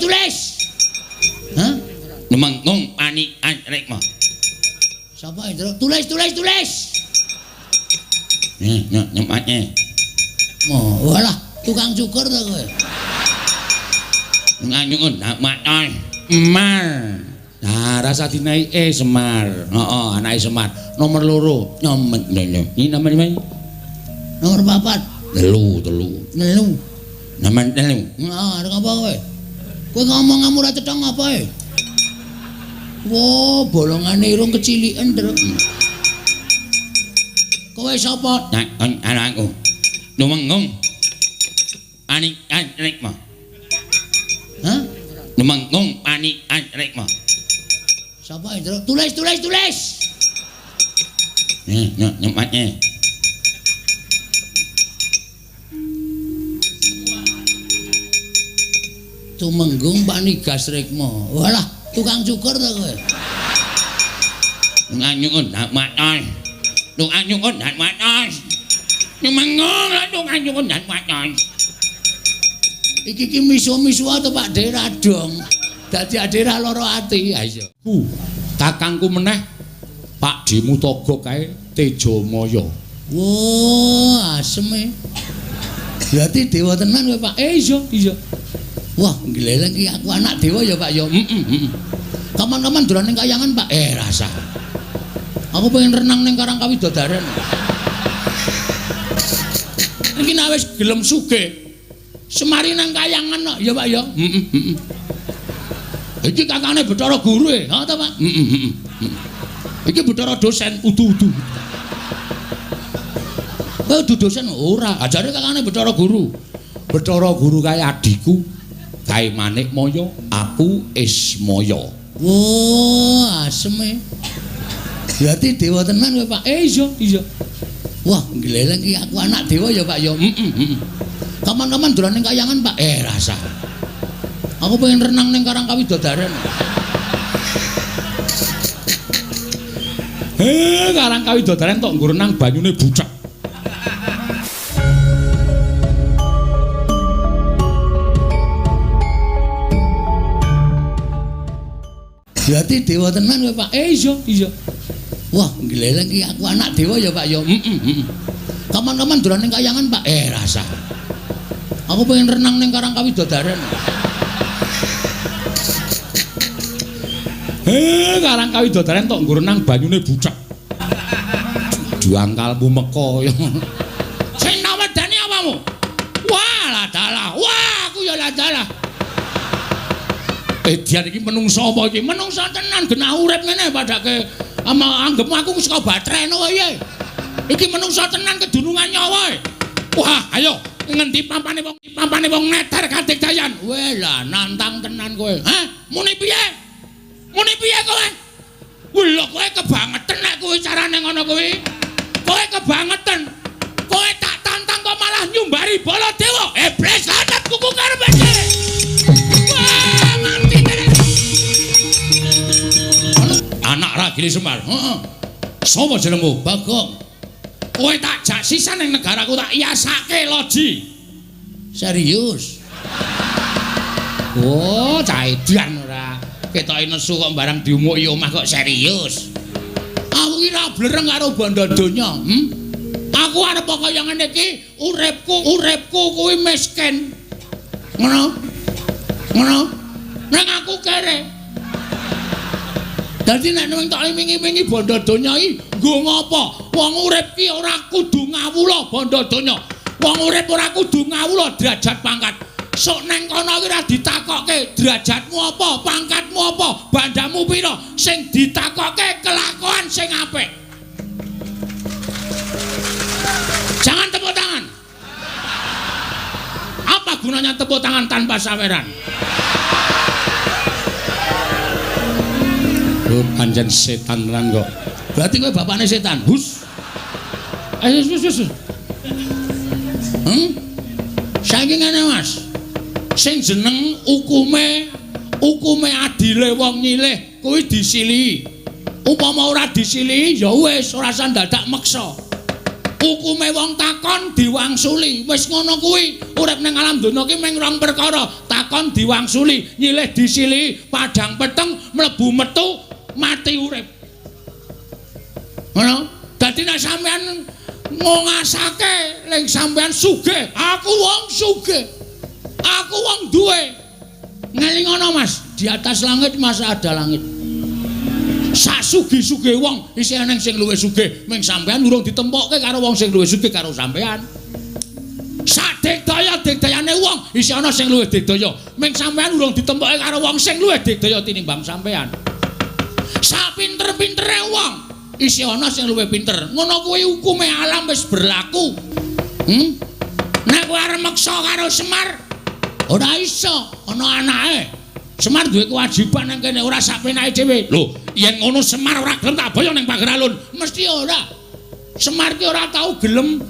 tulis. Hah? Numengung panik rek mah. Sapa itu? Tulis. Nyematnya. Oh, walah, tukang cukur to kowe. Nganyun maton. Emar. Nah, rasa dinaike Semar. Heeh, anake Semar. Nomor 2 nyomet lho. Ini namanya Nomor 4. telu. Nomor 3. Nah, ada apa kowe? Kowe ngomong kamu ora cetha apa e? Wo, bolongane irung keciliken, Ndruk. Kowe sapa? Anakku. Numengung. Panik rek mah. Hah? Numengung panik rek mah. Sapa itu? Tulis. Nyematnya. Tumenggung Panigas Rekmo. Walah, tukang cukur to kowe. Nganyun maton. Nganyun maton. Numengung lah nganyun maton. Iki misu-misu to Pak Dera dong. Dadi adera loro ati. Ha iya. Kakangku meneh Pak Dimu Togo kae Tejamaya. Wah, asem e. Berarti dewa tenan kowe Pak. Iya. Wah, gleleng iki aku anak dewa ya Pak ya. Kapan-kapan dolan ning kayangan Pak. Rasa. Aku pengen renang ning Karang Kawidodaren. Iki nek wis gelem sugih semari nang kayangan kok ya Pak ya. Iki kakane Bathara Guru e, ha ta Pak? Iki Bathara dosen udu-udu. Kowe udu dosen ora, ajare kakane Bathara Guru. Bathara Guru kae adikku, kae Manikmaya, aku Ismaya. Wah, asem e. Berarti dewa tenan kowe Pak. Iya. Wah, gleleng iki aku anak dewa ya Pak ya. Kapan-kapan dolan ning kayangan Pak. Rasa. Aku pengen renang ning Karang Kawidodaren. Karang Kawidodaren tok nggo renang banyune bucek. Berarti dewa tenan kowe Pak. Iya. Wah, gleleng iki aku anak dewa ya Pak ya. Kapan-kapan dolan ning kayangan Pak. Rasa. Aku pengen renang ning Karang Kawidodaren. Karang Kawidodaren tok nggo renang banyune bucek. Juangkalmu meko ya. Sing nawedani apamu? Wah, ladalah. Wah, aku ya ladalah. Dian iki menungso apa iki? Menungso tenan genah urip ngene padake anggepmu aku saka batreno kaya. Iki menungso tenan kedunungan nyawa. Wah, ayo ngendi pampane wong neter kadigdayan. Weh lah nantang tenan kowe. Hah? Muni piye kowe? Wih lho kowe kebangetan nek kowe carane ngono kuwi. Kowe kebangetan. Kowe tak tantang kok malah nyumbari Baladewa. Iblis lanat kuku karepe. Wah, mati tenan. Anak Ragile Semar. Heeh. Sapa jenengmu? Bagong. Kowe tak jak sisan ning negaraku tak iyasake loji. Serius? Oh, cah edan ora. Ketoke nesu kok barang diumuki omah kok serius. Aku ki ra blereng karo bondo donya. Aku arep kaya ngene iki, uripku kuwi miskin. Ngono. Nang aku kere. Dadi nek nang tak imingi-imingi bondo donya iki nggo ngopo? Wong urip ki ora kudu ngawula bondo donya. Wong urip ora kudu ngawula derajat pangkat. Sok neng kono ki ora ditakokke derajatmu apa, pangkatmu apa, bandamu pira, sing ditakokke kelakuan sing apik. Jangan tepuk tangan. Apa gunanya tepuk tangan tanpa saweran? Lu pancen setan tenan kok. Berarti kowe bapakne setan. Hus. Ayo sus. Saiki ngene Mas. Sing jeneng hukume adile wong nyilih kuwi disilihi. Upama ora disilihi ya wis ora usah dadak meksa. Hukume wong takon diwangsuli. Wis ngono kuwi. Urip ning alam donya ki mung rong perkara. lakon diwangsuli nyilih disili padang peteng mlebu metu mati urip ngono dadi nek sampean ngongasake ning sampean sugih aku wong sugih aku wong duwe ngelingono Mas di atas langit masa ada langit sak sugih-sugih wong isih ana sing luwih sugih ming sampean urung ditempokke karo wong sing luwih sugih karo sampean sak digdaya-digdayane wong isih ana sing luwih digdaya ming sampean urung ditempokke karo wong sing luwih digdaya tinimbang sampean sak pinter-pintere wong isih ana sing luwih pinter ngono kuwi hukume alam wis berlaku nek kowe arep meksa karo Semar ora iso ana anake Semar duwe kewajiban nang kene ora sak penake dhewe lho yen ngono Semar ora gelem tak boyo ning Pager Alun mesti ora Semar ki ora tau gelem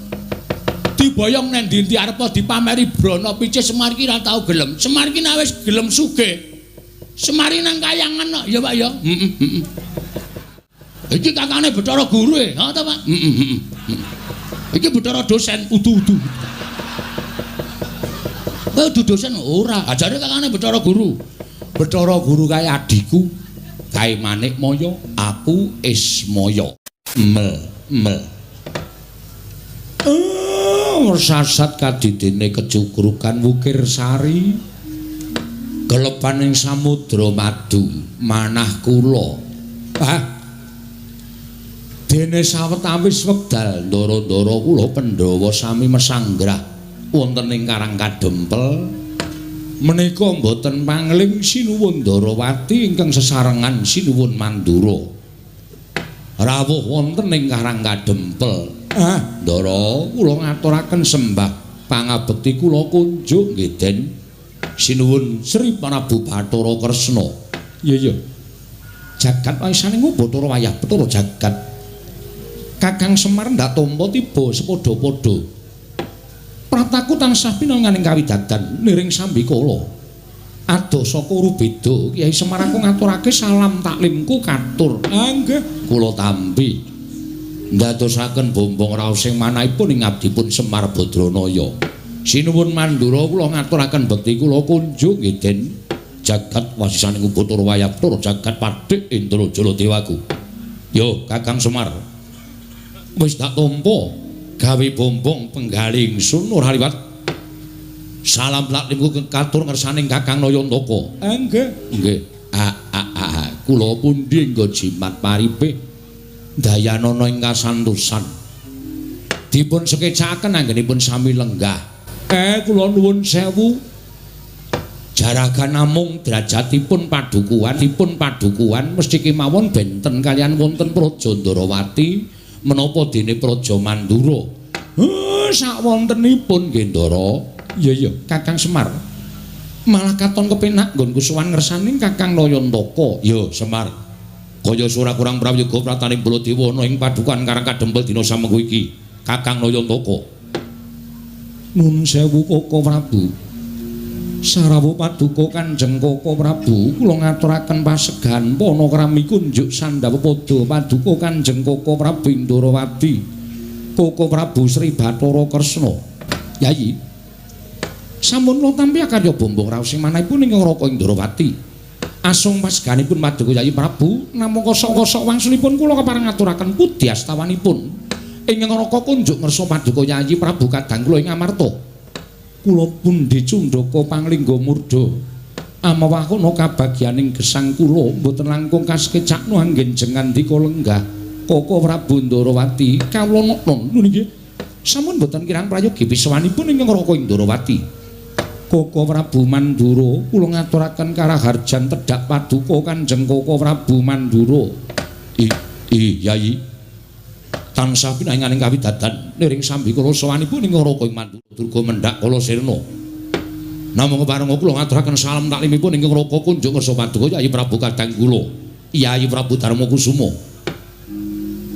diboyong nang ndi-ndi arep dipameri brana pice Semar ki ora tau gelem Semar ki nek wis gelem sugih Semar nang kayangan kok ya Pak ya iki kakane Bathara Guru e ha ta Pak iki Bathara dosen udu-udu udu dosen ora ajare kakane Bathara Guru Bathara Guru kae adikku kae Manik Maya aku Ismaya mel sasat kadidene kecukrukan wukir sari kelepaning samudra madu manah kula dene sawetawis wekdal ndara-ndara kula Pandhawa sami mesanggrah wonten ing Karang Kadempel menika mboten pangling sinuwun Ndarawati ingkang sesarengan sinuwun Mandura rawuh wonten ing Karang Kadempel Ndara kula ngaturaken sembah pangabekti kula kunjuk nggih Den sinuwun Sri Prabu Bathara Kresna iya jagat waisane Bathara wayah Bathara jagat Kakang Semar ndak tampa tiba sepadha-padha prataku tansah pinanganing kawidadan niring sambikala adosa kuru beda Kyai Semar aku ngaturake salam taklimku katur nggih kula tampi ndadosaken bombong raos sing manahipun ing abdipun Semar Badranaya sinuwun Mandura kula ngaturaken bekti kula kunjuk nggih Den jagat wasisaning Bathara wayah Bathara jagat Padhik Indrajala Dewaku yo Kakang Semar wis tak tampa gawe bombong penggali ingsun ora liwat salam laklimku katur ngersaning Kakang Nayantaka nggih kula pundi nggo jimat paripih dayanana ing kasantosan dipun sekecakaken anggenipun sami lenggah kula nuwun sewu jaragan namung derajatipun padukuhan mesti kemawon benten kalian wonten Praja Ndarawati menapa dene Praja Mandura sak wontenipun nggih Ndara iya Kakang Semar malah katon kepenak nggonku sowan ngersaning Kakang Nayantaka ya Semar kaya surah kurang prayoga prataning Baladewa ana ing padukan Karang Kadempel dina samengko iki Kakang Nayantaka nun sewu Koko Prabu sarawuh paduka Kanjeng Koko Prabu kula ngaturaken pasegan panakrami kunjuk Sandhawa Pada paduka Kanjeng Koko Prabu Ndarawati Koko Prabu Sri Bathara Kresna Yayi sampun kula tampi karya bombong raos sing manahipun ing Raka Ndarawati asung paseganipun paduka Yayi Prabu namung kosok-kosok wangsulipun kula kepareng ngaturaken pudhi astawanipun ing Raka kunjuk ngersa paduka Yayi Prabu kadang kula ing Amarta kula pundi cundhaka panglingga murda amawahono kabagyaning gesang kula mboten langkung kaskecakno anggenjengan dika lenggah Koko Prabu Ndarawati kawula non nggih sampun mboten kirang prayogi pisawanipun ing Raka Ndarawati Koko Prabu Mandura kula ngaturaken karaharjan tedhak paduka Kanjeng Koko Prabu Mandura Yayi tansah pinanganing kawidadan niring sambi kula sawanipun ing Raka Mandura durga mendhak kala sirna namung kepareng kula ngaturaken salam taklimipun ing Raka kunjuk ngersa paduka Yayi Prabu kadang kula Yayi Prabu Darmakusuma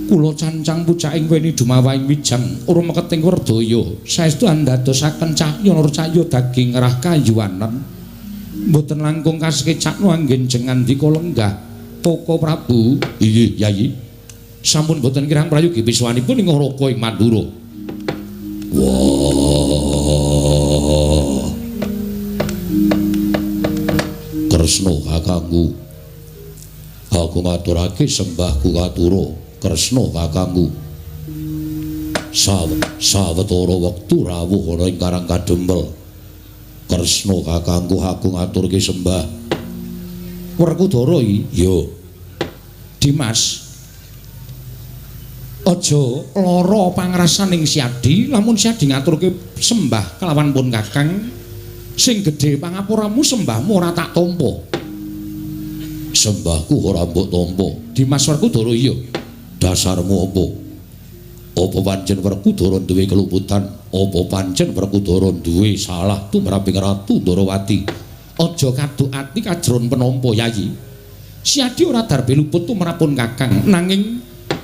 kula cancang pucaking weni dumawaing wijang ora meketing werdaya saestu andadosaken cahya nur cahya daging rah kayuwanen mboten langkung kasekecakno anggenjengan dika lenggah Koko Prabu inggih Yayi sampun boten kirang prayogi piswanipun ing Raka ing Mandura. Wah. Kresna kakangku. Aku ngaturake sembahku katura Kresna kakangku. Sawetara wektu rawuh ana ing Karang Kadempel. Kresna kakangku aku ngaturke sembah. Werkudara iki, yo. Dimas. Aja lara pangrasaning Siadi, lamun Siadi ngaturke sembah kelawan pun Kakang, sing gedhe pangapuramu sembahmu ora tak tampa. Sembahku ora mbok tampa. Dimas Werkudara iya. Dasarmu apa? Apa pancen Werkudara duwe keluputan? Apa pancen Werkudara duwe salah tumraping Ratu Ndarawati? Aja kaduk ati kajron penampa Yayi. Siadi ora darbe luput tumrapun Kakang, nanging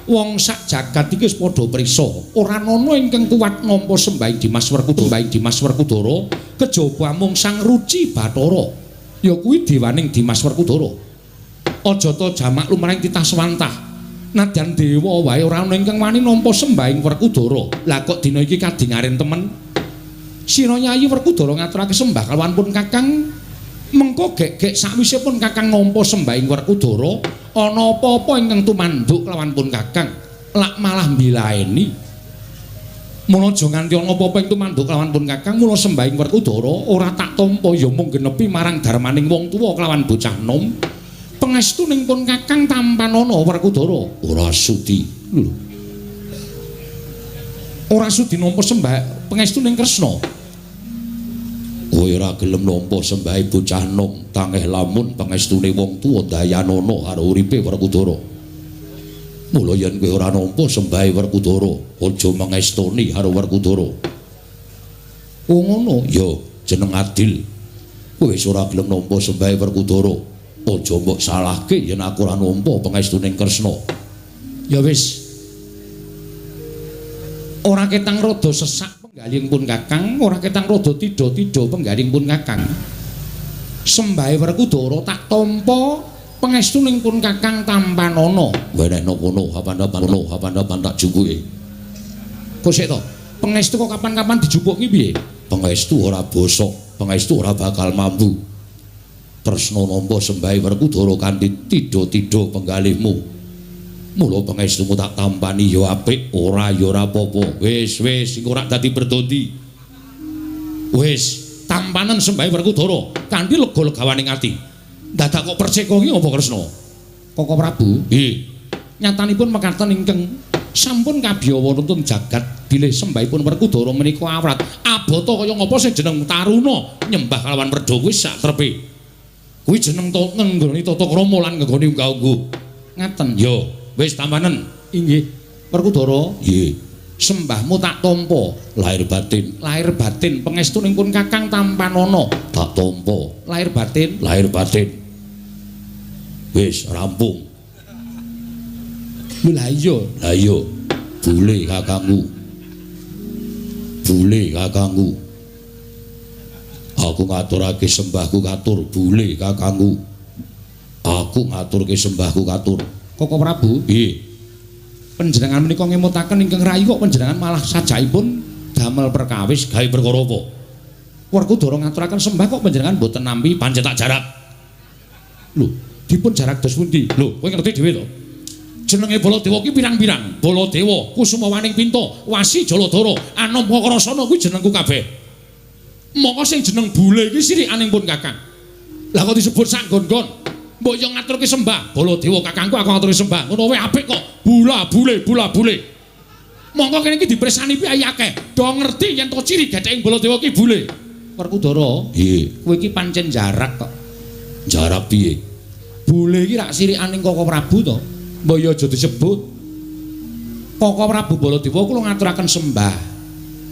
wong sak jagat iki wis padha prisa, ora ana ingkang kuwat nampa sembahing Dimas Werkudara, kejaba mung Sang Ruci Bathara. Ya kuwi dewaning Dimas Werkudara. Aja ta jamak lumrahing titah swantah. Nadyan dewa wae ora ana ingkang wani nampa sembahing Werkudara. Lah kok dina iki kadingaren temen. Sira Nyayi Werkudara ngaturake sembah kalawan pun Kakang. Mengko gek-gek sakwise pun Kakang nampa sembahing Werkudara, ana apa-apa ingkang tumanduk kelawan pun Kakang, lak malah mbilaeni. Mula aja nganti ana apa-apa ing tumanduk kelawan pun Kakang, mula sembahing Werkudara ora tak tampa ya mung genepi marang darmaning wong tuwa kelawan bocah nom. Pangestuning pun Kakang tampanana Werkudara ora sudi. Lho. Ora sudi nampa sembah pangestuning Kresna. Kowe ora gelem nampa sembahe bocah nom, tangeh lamun pangestune wong tuwa dayanana karo uripe Werkudara. Mula yen kowe ora nampa sembahe Werkudara, aja mangestoni karo Werkudara. Oh ngono, ya jeneng adil. Kowe wis ora gelem nampa sembahe Werkudara, aja mbok salahke yen aku ora nampa pangestune Kresna. Ya wis. Ora ketang rada sesak penggaling pun Kakang, ora ketang rada tida-tida penggaling pun Kakang. Sembahe Werkudara tak tampa, pangestuning pun Kakang tampanana. Wenehna kono, kapan-kapan tak jupuke. Kok sik to? Pangestu kok kapan-kapan dijupuk ki piye? Pangestu ora bosok, pangestu ora bakal mampu. Tresna nampa sembahe Werkudara kanthi tida-tida penggalihmu. Mula pangestumu tak tampani ya apik, ora ya ora apa-apa. Wis iku ora dadi berdondi. Wis tampanan sembahe Werkudara kanthi lega-legawaning ati. Dadak kok percaya iki apa Kresna? Koko Prabu? Nggih. Nyatanipun mekaten ingkang sampun kabiyawa nuntun jagat bilih sembahipun Werkudara menika awrat. Abata kaya ngapa sing jeneng Taruna nyembah kalawan werda kuwi sak trepe. Kuwi jeneng ngenggoni tata krama lan ngenggoni unggah-ungguh. Ngaten. Ya. Wis tampanen. Inggih. Werkudara, nggih. Sembahmu tak tampa lahir batin pangestuning pun Kakang tampanana tak tampa lahir batin. Wis rampung. Lha iya bule kakangku. Aku ngaturake sembahku katur bule kakangku. Aku ngaturke sembahku katur. Koko Prabu, nggih. Panjenengan menika ngemutaken ingkang rayi kok panjenengan malah sajaipun damel perkawis gawe perkara apa? Werkudara ngaturaken sembah kok panjenengan mboten nampi pancen tak jarak. Lho, dipun jarak dos pundi? Lho, kowe ngerti dhewe to? Jenenge Baladewa ki pirang-pirang? Baladewa, Kusumawaning Pinto, Wasi Jaladara, Anamka Krasana kuwi jenengku kabeh. Moko sing jeneng bule iki sirikaning pun Kakang. Lah kok disebut sak nggon-nggon? Mbok yo ngaturke sembah, Baladewa kakangku aku ngaturke sembah. Ngono wae apik kok. Bule. Monggo kene iki dipresani piye akeh. Do ngerti yen to ciri getheke Baladewa ki bule. Werkudara, nggih. Kowe iki pancen jarak kok. Jarak piye? Bule iki rak sirikaning Koko Prabu to. Mbok yo aja disebut. Koko Prabu Baladewa kula ngaturaken sembah.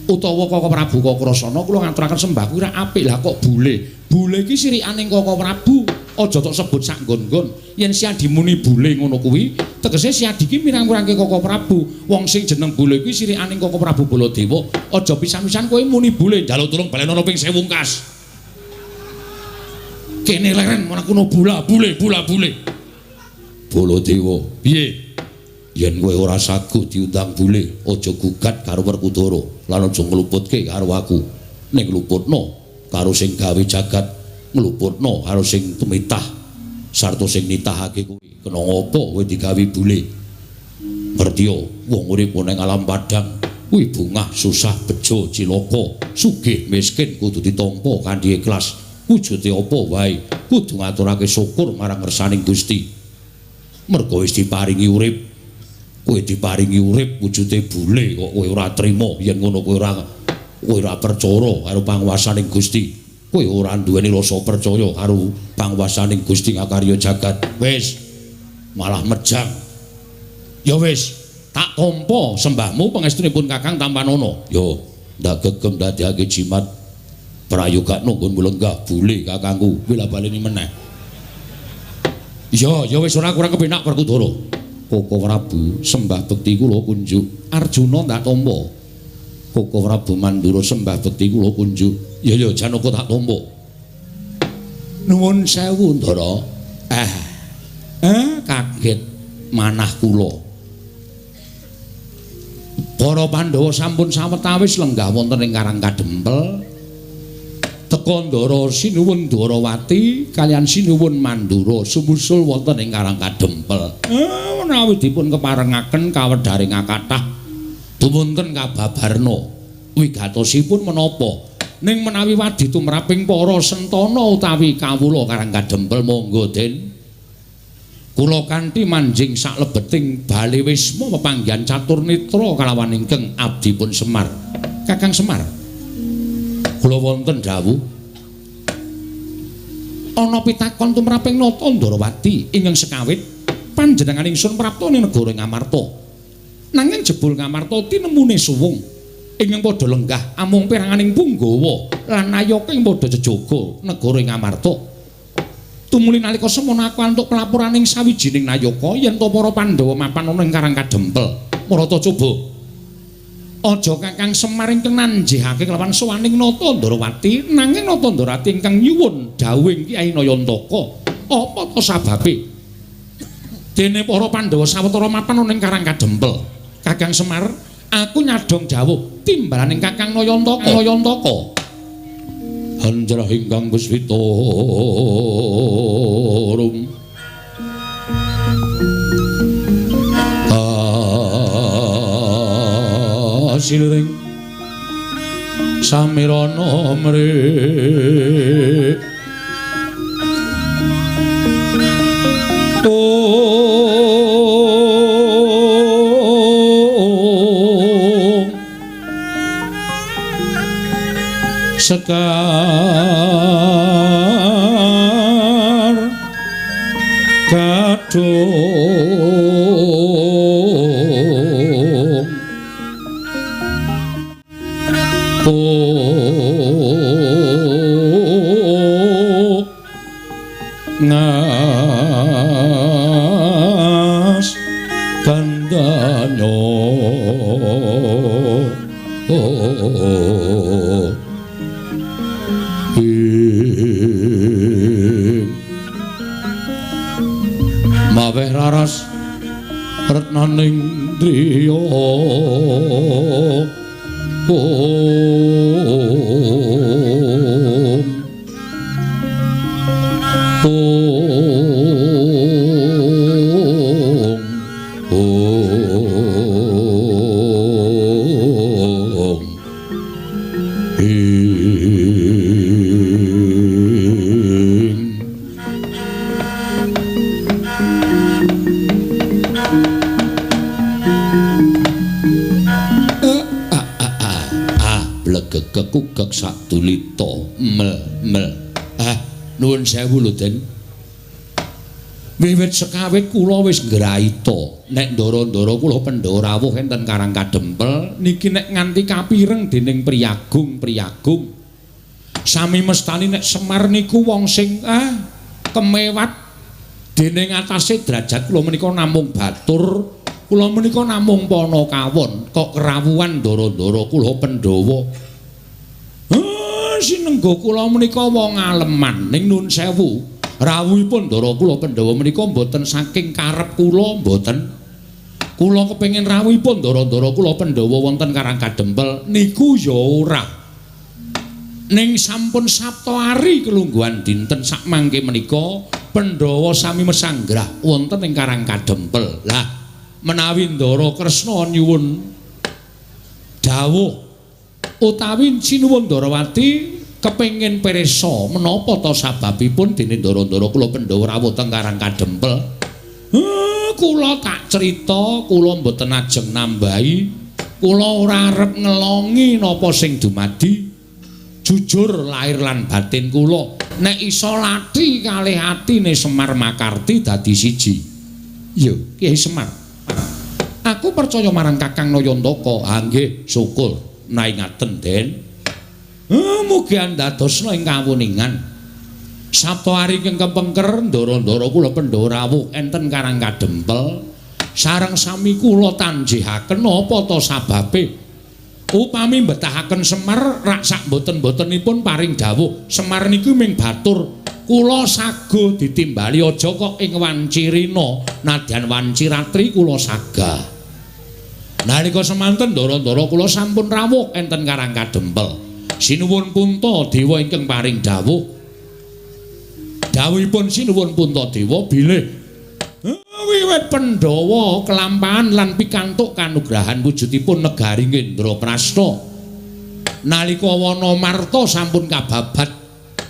Utawa Koko Prabu Kakrasana kula ngaturaken sembah kuwi rak apik. Lah kok bule? Bule iki sirikaning Koko Prabu. Aja tok sebut sak nggon-nggon. Yen Siadi muni bule ngono kuwi, tegese Siadi ki mirang-mirangke Koko Prabu. Wong sing jeneng bule kuwi sirikaning Koko Prabu Baladewa. Aja pisan-pisan kowe muni bule, njaluk tulung balenono ping 1000 kas. Kene leren ana kuno bule. Baladewa, piye? Yen kowe ora sagu diundang bule, aja gugat karo Werkudara, lan aja ngluputke karo aku. Ning ngluputno karo sing gawe jagat ngluputna karo sing tumitah sarta sing nitahake kuwi kena ngopo kowe digawe bule ngertiya wong urip ning alam padang kuwi bungah susah bejo cilaka sugih miskin kudu ditampa kanthi ikhlas wujude apa wae kudu ngaturake syukur marang ngersaning Gusti mergo wis diparingi urip kowe diparingi urip wujude bule kok kowe ora trima yen ngono kowe ora percaya karo panguwasaning Gusti kowe ora duweni rasa percaya karo panguwasaning Gusti ngakarya jagat wis malah mejang ya wis tak tampa sembahmu pangestunipun Kakang Tampanana yo ndak gegem dadekake jimat prayoga nunggun mulenggah bule kakangku kuwi lha baleni meneh ya wis ora kurang kepenak Werkudara Koko Prabu sembah bekti kula kunjuk Arjuna ndak tampa Koko Prabu Mandura sembah bekti kula kunjuk ya Janaka tak tampa nuwun sewu Ndara kaget manah kula para Pandhawa sampun sawetawis lenggah wonten ing Karang Kadempel teka Ndara sinuwun Dwarawati kalian sinuwun Mandura sumusul wonten ing Karang Kadempel menawi dipun keparengaken kawedharing kathah dumunten kababarna wigatosipun menapa ning menawi wadi tumraping para sentana utawi kawula Karang Kadempel monggo Den kula kanthi manjing saklebeting bali wisma pepanggihan catur nitra kalawan ingkang abdipun Semar Kakang Semar kula wonten dawuh ana pitakon tumraping Nata Ndarawati ingkang sekawit panjenengan ingsun prapta ing negara Ngamarta nanging jebul Ngamarta tinemune suwung ingkang padha lenggah amung peranganing Punggawa lan Nayaka ing padha jejaga negara Ngamarta tumuli nalika semana aku antuk pelapuraning sawijining Nayaka yen to para Pandhawa mapan ana ing Karang Kadempel marata coba aja Kakang Semar ingkang nanjihake kelawan sowaning Nata Ndarawati nanging Nata Ndarawati ingkang nyuwun dawuhing Kyai Nayantaka apa to sababe dene para Pandhawa sawetara mapan ana ing Karang Kadempel Kakang Semar aku nyadong dawuh timbalaning Kakang Nayantaka Anjrah ingkang Puspita rum asiling samirana mrih sekar kadung ngas kandanyo maweh raras retnaning driya kekugek satulita mel nuwun sewu lho Den wiwit sekawit kula wis nggraita nek ndara-ndara kula Pandhawa rawuh enten Karang Kadempel niki nek nganti kapireng dening priyagung sami mestani nek Semar niku wong sing kemewat dening atase derajat kula menika namung batur kula menika namung Panakawon kok kerawuhan ndara-ndara kula Pandhawa sinengga kula menika wong aleman ning nun sewu rawuhipun ndara kula Pandhawa menika mboten saking karep kula mboten kula kepengin rawuhipun ndara-ndara kula Pandhawa wonten Karang Kadempel niku ya ora ning sampun Sabta ari kelungguhan dinten sak mangke menika Pandhawa sami mesanggrah wonten ing Karang Kadempel. Lah menawi Ndara Kresna nyuwun dawuh utawi sinuwun Ndarawati kepengin pirsa menapa ta sababipun dene Ndara-ndara kula Pandhawa rawuh teng Karang Kadempel. Kula tak crita, kula mboten ajeng nambahi, kula ora arep ngelongi napa sing dumadi. Jujur lahir lan batin kula nek iso lati kalih atine Semar Makarti dadi siji. Yo, Kyai Semar. Aku percaya marang Kakang Nayantaka. Nggih, syukur. Nai ngaten, Den. Mugi andadosna ing kawuningan. Sabta ari ing kepengker ndara-ndara kula Pandhawa rawuh enten Karang Kadempel. Sareng sami kula tanjihaken apa ta sababe? Upami mbetahaken Semar rak sak boten-botenipun paring dawuh Semar niku ming batur kula sago ditimbali aja kok ing Wancirina nadyan Wanciratri kula sagah. Nalika semanten ndara-ndara kula sampun rawuh enten Karang Kadempel sinuwun Puntadewa ingkang paring dawuh dawuhipun sinuwun Puntadewa bilih wiwit Pandhawa kelampahan lan pikantuk kanugrahan wujudipun negari Ngendraprasta nalika wana Marta sampun kababat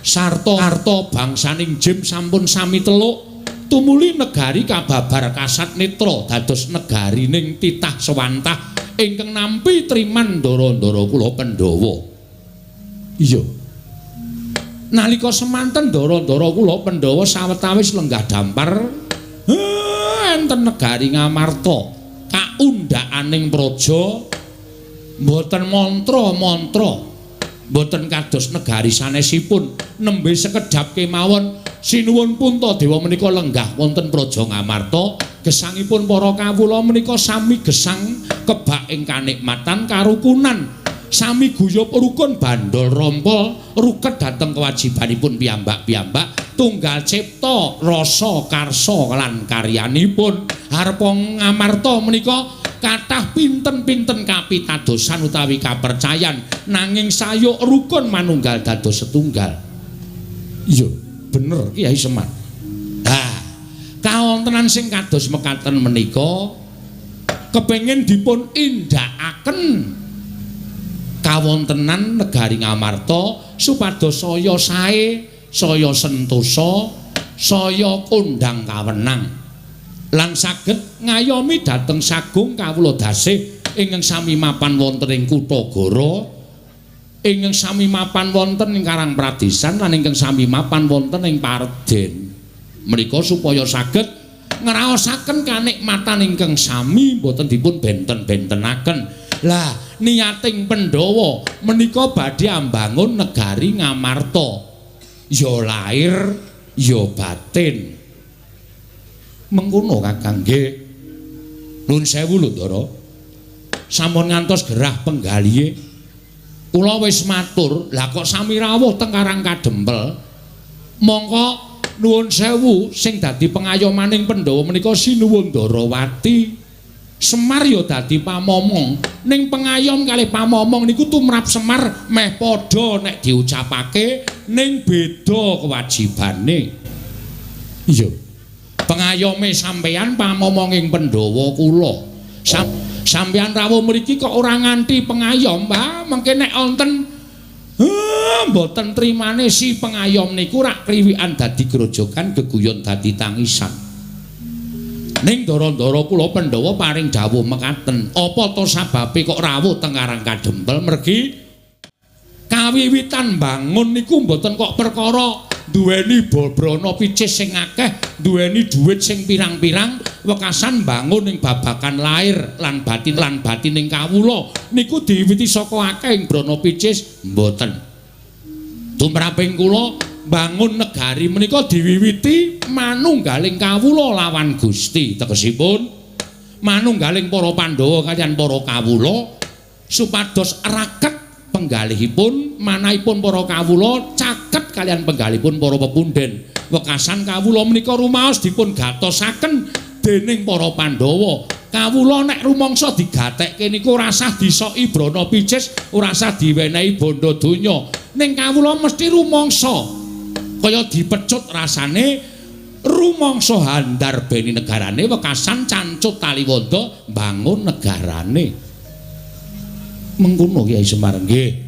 sarta harta bangsaning Jim sampun sami teluk tumuli negari kababar kasat netra dados negarining titah sewantah ingkang nampi triman ndara-ndara kula Pandhawa. Iya. Nalika semanten ndara-ndara kula Pandhawa sawetawis lenggah dampar enten negari Ngamarta kaundhakaning praja mboten mantra-mantra mboten kados negari sanesipun nembe sekedhap kemawon sinuwun Puntadewa menika lenggah wonten praja Ngamarta gesangipun para kawula menika sami gesang kebak ing kanikmatan karukunan sami guyub rukun bandol rompol ruket dhateng kewajibanipun piyambak-piyambak tunggal cipta rasa karsa lan karyanipun harpa Ngamarta menika kathah pinten-pinten kapitadosan utawi kapercayan nanging sayuk rukun manunggal dados setunggal. Iya bener Kyai Semar. Kawontenan sing kados mekaten menika kepengin dipun indakaken kawontenan negari Ngamarta supados saya sae saya sentosa saya kondang kawenang lan saged ngayomi dhateng sagung kawula dasih ingkang sami mapan wonten ing Kutagara ingkang sami mapan wonten ing Karang Pradesan lan ingkang sami mapan wonten ing Parden menika supaya saged ngraosaken kanikmatan ingkang sami boten dipun benten-bentenaken. Lah niating Pandhawa menika badhe ambangun negari Ngamarta ya lahir ya batin mengkono Kakang nggih. Nuwun sewu lho Ndara sampun ngantos gerah penggalihe kula wis matur lah kok sami rawuh teng Karang Kadempel mongko nuwun sewu sing dadi pengayomaning Pandhawa menika sinuwun Ndarawati Semar ya dadi pamomong ning pengayom kalih pamomong niku tumrap Semar meh padha nek diucapake ning beda kewajibane. Iya. Pengayome sampeyan pamomonging Pandhawa kula. Sampeyan rawuh mriki kok ora nganti pengayom, Mbah. Mengke nek wonten mboten trimane si pengayom niku rak kriwikan dadi grojogan geguyon dadi tangisan. Ning ndara-ndara kula Pandhawa paring dawuh mekaten, apa to sababe kok rawuh teng Karang Kadempel mergi kawiwitan bangun niku mboten kok perkara duweni bobrana picis sing akeh, duweni dhuwit sing pirang-pirang, wekasan bangun ing babakan lair lan batin ing kawula niku diwiwiti saka akeh ing brana picis mboten. Tumraping kula bangun negari menika diwiwiti manunggaling kawula lawan Gusti tegesipun manunggaling para Pandhawa kaliyan para kawula supados raket penggalihipun manahipun para kawula caket kaliyan penggalihipun para pepunden wekasan kawula menika rumaos dipun gatosaken dening para Pandhawa Kawula nek rumangsa digatekke niku ora usah disoki brana picis, ora usah diwenehi bondo donya. Ning kawula mesti rumangsa kaya dipecut rasane rumangsa handar beni negarane wekasan cancut taliwonda bangun negarane. Mengkono Kyai Semar nggih.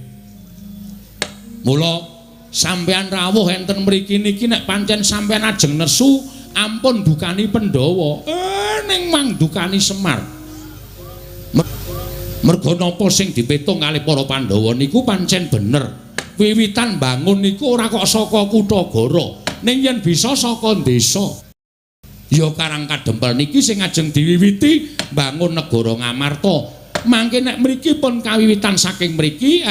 Mula sampeyan rawuh enten mriki niki nek pancen sampeyan ajeng nesu ampun dukani Pandhawa. Ning mang dukani Semar. Merga napa sing dipetung kalih para Pandhawa niku pancen bener. Wiwitan bangun niku ora kok saka Kutagara, ning yen bisa saka desa. Ya Karang Kadempel niki sing ajeng diwiwiti bangun negara Ngamarta. Mangke nek mriki pun kawiwitan saking mriki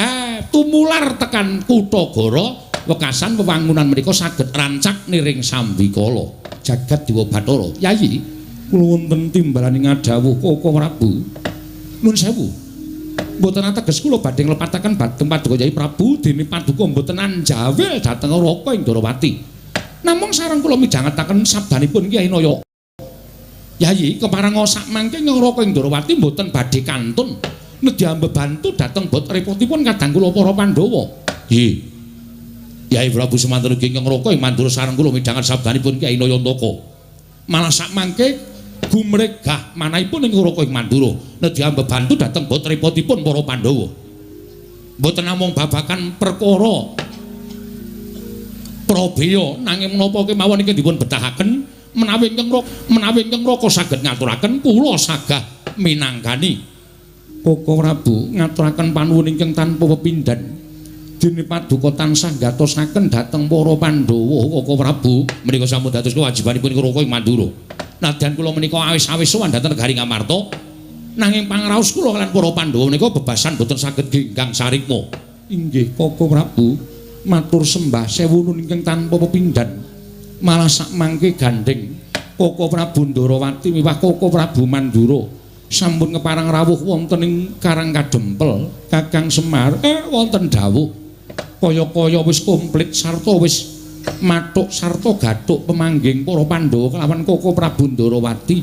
tumular tekan Kutagara, wekasan wewangunan menika saged rancak niring Sambikala. Jagat Dewa Bathara. Yayi, kula wonten timbalaning ngadhawuh Koko Prabu. Nuwun sewu. Mboten ateges kula badhe nglepataken dhateng Paduka Kyai Prabu dene Paduka mboten anjawil dhateng Raka ing Darawati. Namung sareng kula midhangetaken sabdanipun Kyai Naya. Yayi, kepareng sak mangke ing Raka ing Darawati mboten badhe kantun nedya mbebantu dhateng bot repotipun kadang kula para Pandhawa. Nggih. Kyai Prabu Semantara ing Raka ing Mandura sareng kula midhanget sabdanipun Kyai Naya Ntaka. Malah sak mangke gumregah manahipun ing Raka ing Mandura nedya mbebantu dhateng bot repotipun para Pandhawa. Mboten namung babakan perkara Prabeya nanging menapa kemawon iki dipun betahaken menawi ingkang Raka saged ngaturaken kula sagah minangkani. Koko Prabu ngaturaken panuwun ingkang tanpa pepindhan. Dene Paduka tansah gatosaken dhateng para Pandhawa. Koko Prabu menika sampun dados kewajibanipun Raka ing Mandura. Nadyan kula menika awis-awis sowan dhateng negari Ngamarta, nanging pangraos kula kaliyan para Pandhawa menika bebasan boten saged genggang sarikma. Inggih Koko Prabu, matur sembah sewu nun ingkang tanpa pepindhan. Malah sak mangke gandeng Koko Prabu Ndarawati miwah Koko Prabu Mandura sampun keparang rawuh wonten ing Karang Kadempel. Kakang Semar wonten dawuh kaya-kaya wis komplit sarta wis mathuk sarta gathuk pemangging para Pandhawa kelawan Koko Prabu Ndarawati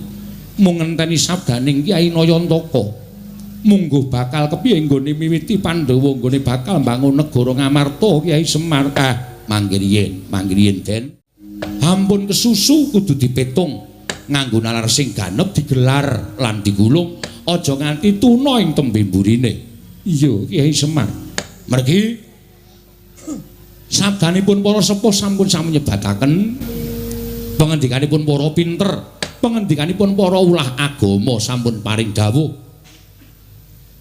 mung ngenteni sabdaning Kyai Naya Ntaka mungguh bakal kepiye nggone miwiti Pandhawa nggone bakal mbangun negara Ngamarta. Kyai Semar mangke riyen Den ampun kesusu kudu dipetung nganggo nalar sing ganep digelar lan digulung aja nganti tuna ing tembe mburine. Iya Kyai Semar. Mergi sabdanipun para sepuh sampun sami nyebataken pangendikanipun para pinter, pangendikanipun para ulah agama sampun paring dawuh.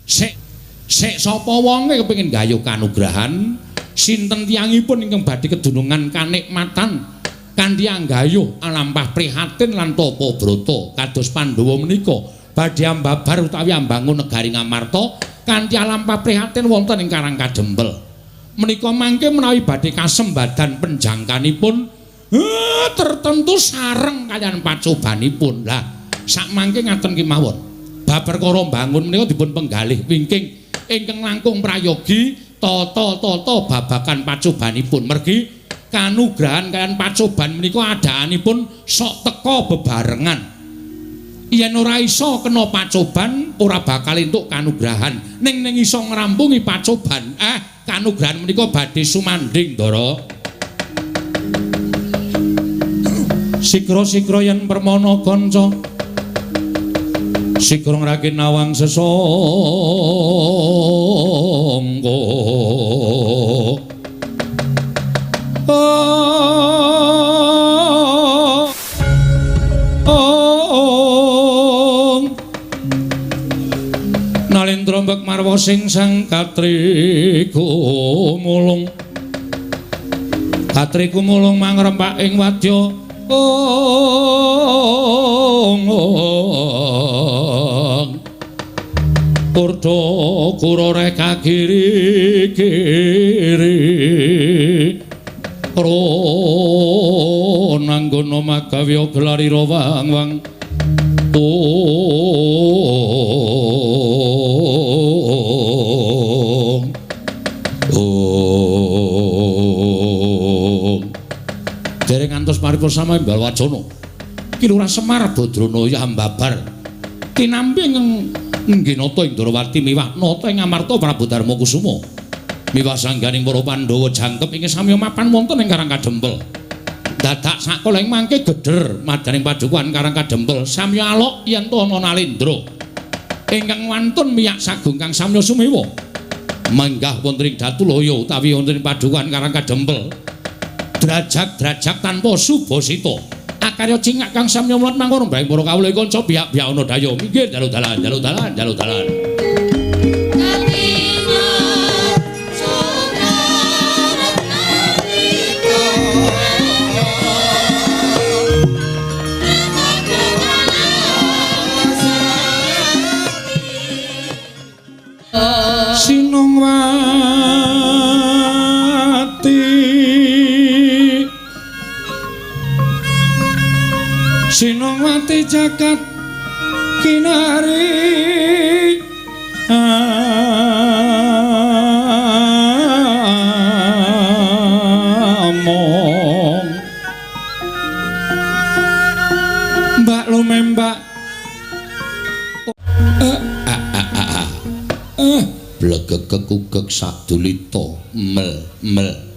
Sek sapa wonge kepengin gayuh kanugrahan, sinten tiyangipun ingkang badhe kedunungan kanikmatan kanthi anggayuh alampah prihatin lan tapa brata kados Pandhawa menika badhe ambabar utawi ambangun negari Ngamarta kanthi alampah prihatin wonten ing Karang Kadempel. Menika mangke menawi badhe kasembadan penjangkanipun tertentu sareng kaliyan pacobanipun. Lah sak mangke ngaten kemawon. Bab perkara bangun menika dipun penggalih wingking ingkang langkung prayogi tata-tata babagan pacobanipun. Mergi kanugrahan kaliyan pacoban menika adaanipun sok teka bebarengan. Yen ora iso kena pacoban ora bakal entuk kanugrahan. Ning iso ngrampungi pacoban, kanugrahan menika badhe sumandhing Ndara. Sikra-sikra yen permana kanca. Sikra ngrakin nawang sesangga. Nalendra mbek marwa sing sang katriku mulung mangrempak ing wadya Purda kurore kagiri-giri nanggono magawya gelarira wang-wang dereng ngantos paripurna Mbal Wacana Ki Lurah Semar Badranaya ambabar tinampi nggenata ing Ndrawati miwah nata ing Amarta Prabu Darma Kusuma miwah sangganing para Pandhawa jangkep ing samya mapan wonten ing Karang Kadempel dadak sakala ing mangke gedher madaning padukuhan Karang Kadempel samya alok yen to ana Nalendra ingkang wantun miyak sagung kang samya sumewa manggah wonten ing Datulaya utawi wonten ing padukuhan Karang Kadempel drajak-drajak tanpa subasita akarya cingak kang samya mulat mangkono bae para kawula kanca biak-biak ana daya minggir dalu dalan Sinongwati jagat kinari among mbak lumembak blegegek sadulita mel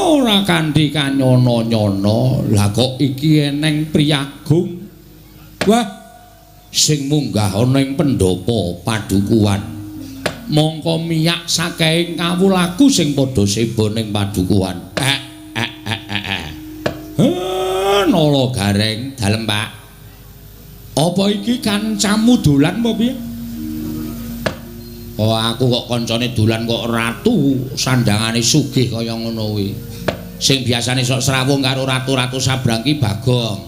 ora kanthi kanyono-nyono lah kok iki eneng priyagung wah sing munggah ana ing pendhapa padukuhan mongko miyak saking kawulaku sing padha seba ning padukuhan nala gareng dalem Pak apa iki kancamu dolan apa piye oh aku kok kancane dolan kok ratu sandangane sugih kaya ngono kuwi sing biasane sok srawung karo ratu-ratu sabrang ki Bagong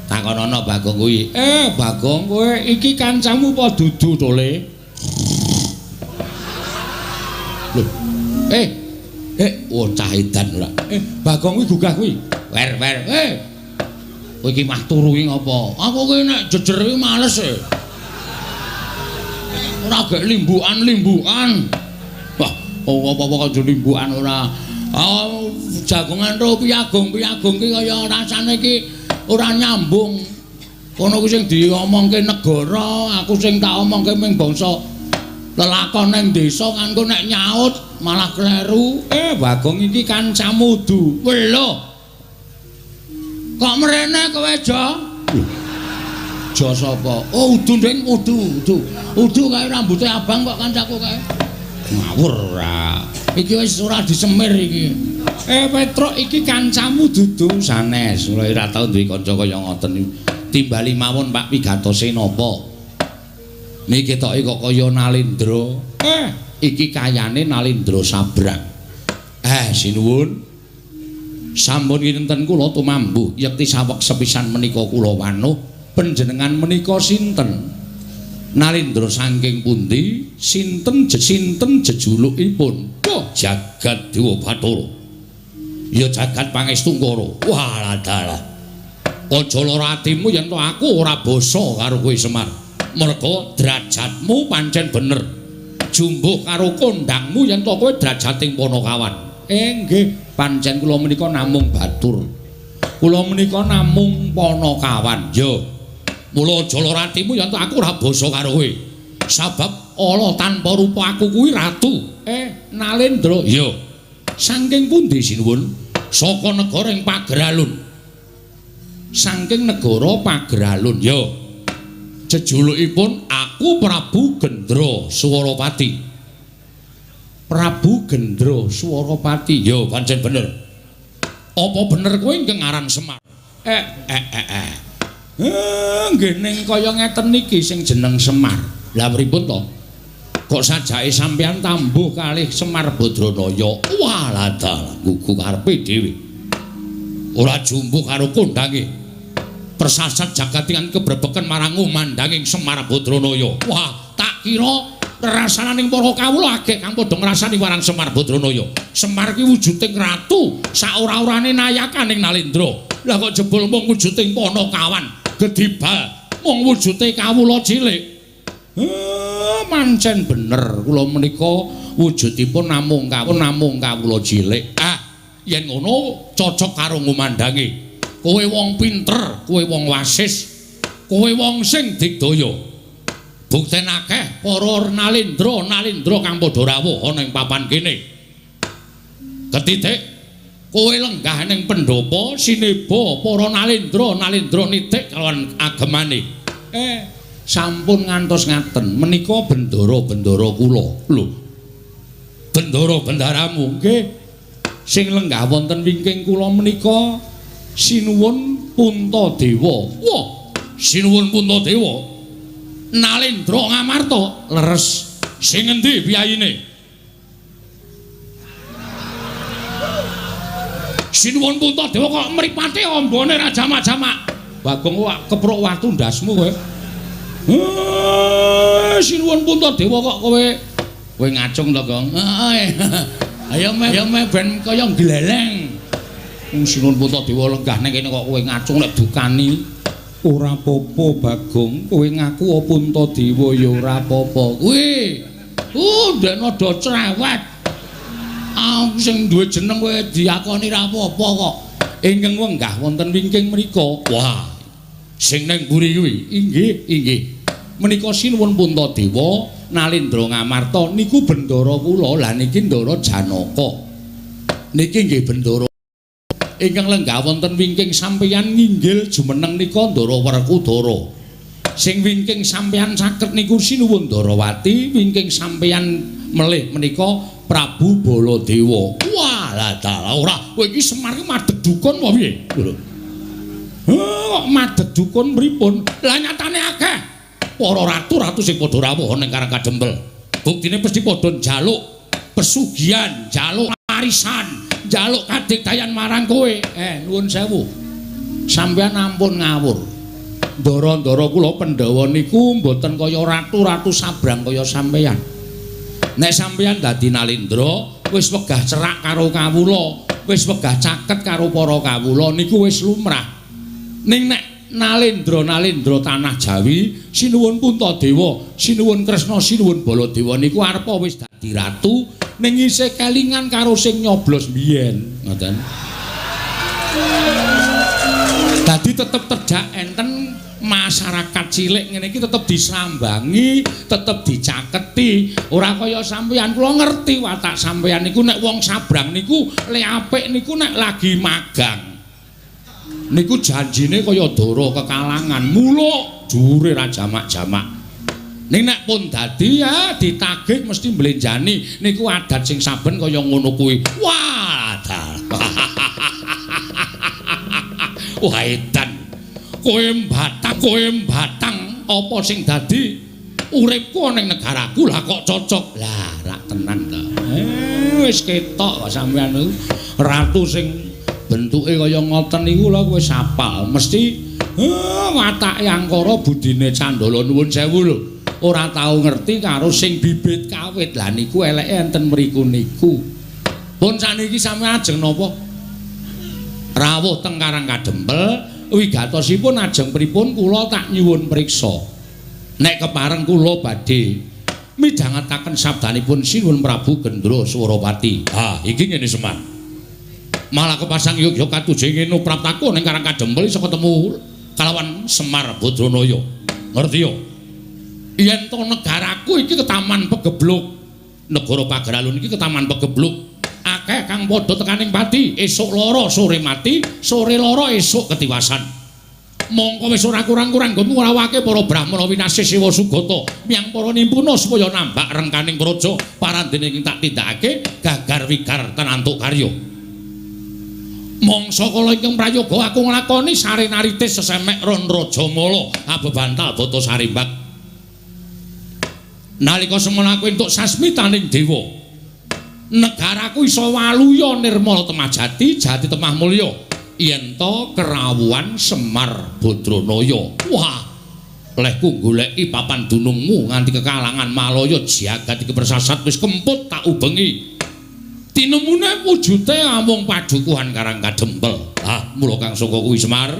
takonono Bagong kuwi Bagong kowe iki kancamu apa dudu to Le lho cah edan ora Bagong kuwi gugah kuwi wer kowe iki mah turu ki ngopo aku ki nek jejer ki males ora gek limbukan wah apa-apa kok limbukan ora jagongan ro piagung ki kaya rasane ki ora nyambung kono ku sing diomongke negara aku sing tak omongke ming bangsa lelakon ning desa kanggo nek nyaut malah kleru Bagong iki kancamu du lho kok mrene kowe Jo Jo sapa oh udu ndeng udu kae rambuté abang kok kancaku kae ngawur ora iki wis ora disemir iki Petruk iki kancamu dudu sanes ora tau duwe kanca kaya ngoten timbali mawon Pak Wigatose napa niki ketoke kok kaya Nalendra iki kayane Nalendra sabrang sinuwun sampun kinten kula tumambuh yekti saweg sepisan menika kula wanuh panjenengan menika sinten Nalendra saking pundi sinten jejulukipun jagat Dewa Bathara ya jagat Pangestungkara walah dalah aja lara atimu yen to aku ora basa karo kowe Semar merga derajatmu pancen bener jumbuh karo kondangmu yen to kowe derajating Panakawan nggih pancen kula menika namung batur kula menika namung Panakawan ya mula aja lara atimu yen to aku ora basa karo kowe sabab Allah tanpa rupa aku kuwi ratu Nalendra ya saking pundi sinuwun saka negara ing Pageralun saking negara Pageralun ya jejulukipun aku Prabu Gendra Swaropati Prabu Gendra Swaropati ya pancen bener apa bener kowe ingkang aran Semar nggih ning kaya ngeten niki sing jeneng Semar lha pripun to kok sajake sampeyan tambuh kalih Semar Badranaya walah dalah gugu karepe dhewe ora jumbuh karo kondange persasat jagatingan kebrebeken marang ngumandanging Semar Badranaya wah tak kira rasananing para kawula akeh kang padha ngrasani marang Semar Badranaya Semar ki wujuding ratu sak ora-orane nayakaning Nalendra lah kok jebul mung wujuding Panakawan gedibal mung wujude kawula cilik mancen bener kula menika wujudipun namung kawula cilik yen ngono cocok karo ngumandangi kowe wong pinter kowe wong wasis kowe wong sing digdaya. Bukten akeh para nalindra kang padha rawuh ana ing papan kene. Ketitik kowe lenggah ning pendopo sineba para nalindra nitik kalawan agemane. Sampun ngantos ngaten menika bendara kula. Lho. Bendaramu nggih sing lenggah wonten wingking kula menika sinuwun Puntadewa. Wah, sinuwun Puntadewa. Nalindra Ngamarta leres. Sing endi piyayine? Sinuwun Puntadewa kok mripate ambane ra jamak-jamak. Bagong kok keprok watu ndasmu kowe. Sinuwun Puntadewa kok kowe ngacung to, Gong. Ayo me ben kaya gleleng. Sinuwun Puntadewa lenggah ning kene kok kowe ngacung lek dukani. Ora apa-apa Bagong, kowe ngaku Puntadewa ya ora apa-apa. Kuwi ndek nada cerewet. Sing duwe jeneng kowe diakoni ra apa-apa kok. Ingkang wenggah wonten wingking mriku. Wah, sing ning mburi kuwi. Inggih. Menika sinuwun Puntadewa, Nalindra Ngamarta niku bendara kula. Lah niki Ndara Janaka. Niki nggih bendara ingkang lenggah wonten wingking sampeyan nginggil jumeneng nika Ndara Werkudara. Sing wingking sampeyan saged niku sinuwun Ndarawati, wingking sampeyan melih menika Prabu Baladewa. Wah, lah dalah ora kowe iki Semar ki madheg dukun apa piye? Lho. Kok madheg dukun pripun? Lah nyatane akeh para ratu sing padha rawuh ning Karang Kadempel. Buktine mesti padha njaluk pesugihan, njaluk arisan. Jaluk kadigdayan marang kowe. Nuwun sewu. Sampeyan ampun ngawur. Ndara-ndara kula Pandhawa niku mboten kaya ratu-ratu sabrang kaya sampeyan. Nek sampeyan dadi Nalindra, wis wegah cerak karo kawula, wis wegah caket karo para kawula niku wis lumrah. Ning nek Nalindra tanah Jawi, sinuwun Puntadewa, sinuwun Kresna, sinuwun Baladewa niku arepa wis dadi ratu. Ning isih kelingan karo sing nyoblos biyen, ngoten. Dadi tetep terjak enten masyarakat cilik ngene iki tetep disambangi, tetep dicaketi. Ora kaya sampeyan, kula ngerti watak sampeyan niku nek wong sabrang niku le apik niku nek lagi magang. Niku janjine kaya dara kekalangan, muluk jure ra jamak-jamak. Ning nek pun dadi ya ditagih mesti mblenjani niku adat sing saben kaya ngono kuwi. Wah, wah edan. Kowe mbatang apa sing dadi uripku ning negaraku lah kok cocok. Lah rak tenan ta. Wis ketok kok sampeyan niku ratu sing bentuke kaya ngoten niku lho kowe sapal mesti watake angkara budine candala nuwun sewu lho. Ora tau ngerti karo sing bibit kawit. Lah niku eleke enten mriku niku. Pun saniki sampeyan ajeng napa? Rawuh teng Karang Kadempel, wigatosipun ajeng pripun kula tak nyuwun priksa. Nek kepareng kula badhe midhangetaken sabdanipun Sinuwun Prabu Gendra Suropati. Iki ngene Semar. Malah kepasang Yogya katuju ngene praptaku ning Karang Kadempel iso ketemu kalawan Semar Badranaya. Ngerti yo? Yen to negaraku iki ketaman pegebluk, negara Pageralun iki ketaman pegebluk, akeh kang padha tekaning pati, esuk lara sore mati, sore lara esuk ketiwasan. Mongko wis ora kurang-kurang nggonmu ngrawake para Brahmana winasih Sewa Sugata, miyang para nimpuna supaya nambak rengkaning praja parandene ing tak tindakake gagar wigar tenantuk karya. Mangsa kala ingkang prayoga aku nglakoni sarenaritis sesemek ron Rajamala abebantal bata sarimbak. Nalika semana aku entuk sasmitaning dewa, negaraku iso waluya nirmala temajati, jati temah mulya. Yen to kerawuhan Semar Badranaya. Wah, lehku goleki papan dunungmu nganti kekalangan Malaya jagat iki persasat wis kemput tak ubengi. Tinemune wujude amung padukuhan Karang Kadempel. Mula kang saka kuwi Semar.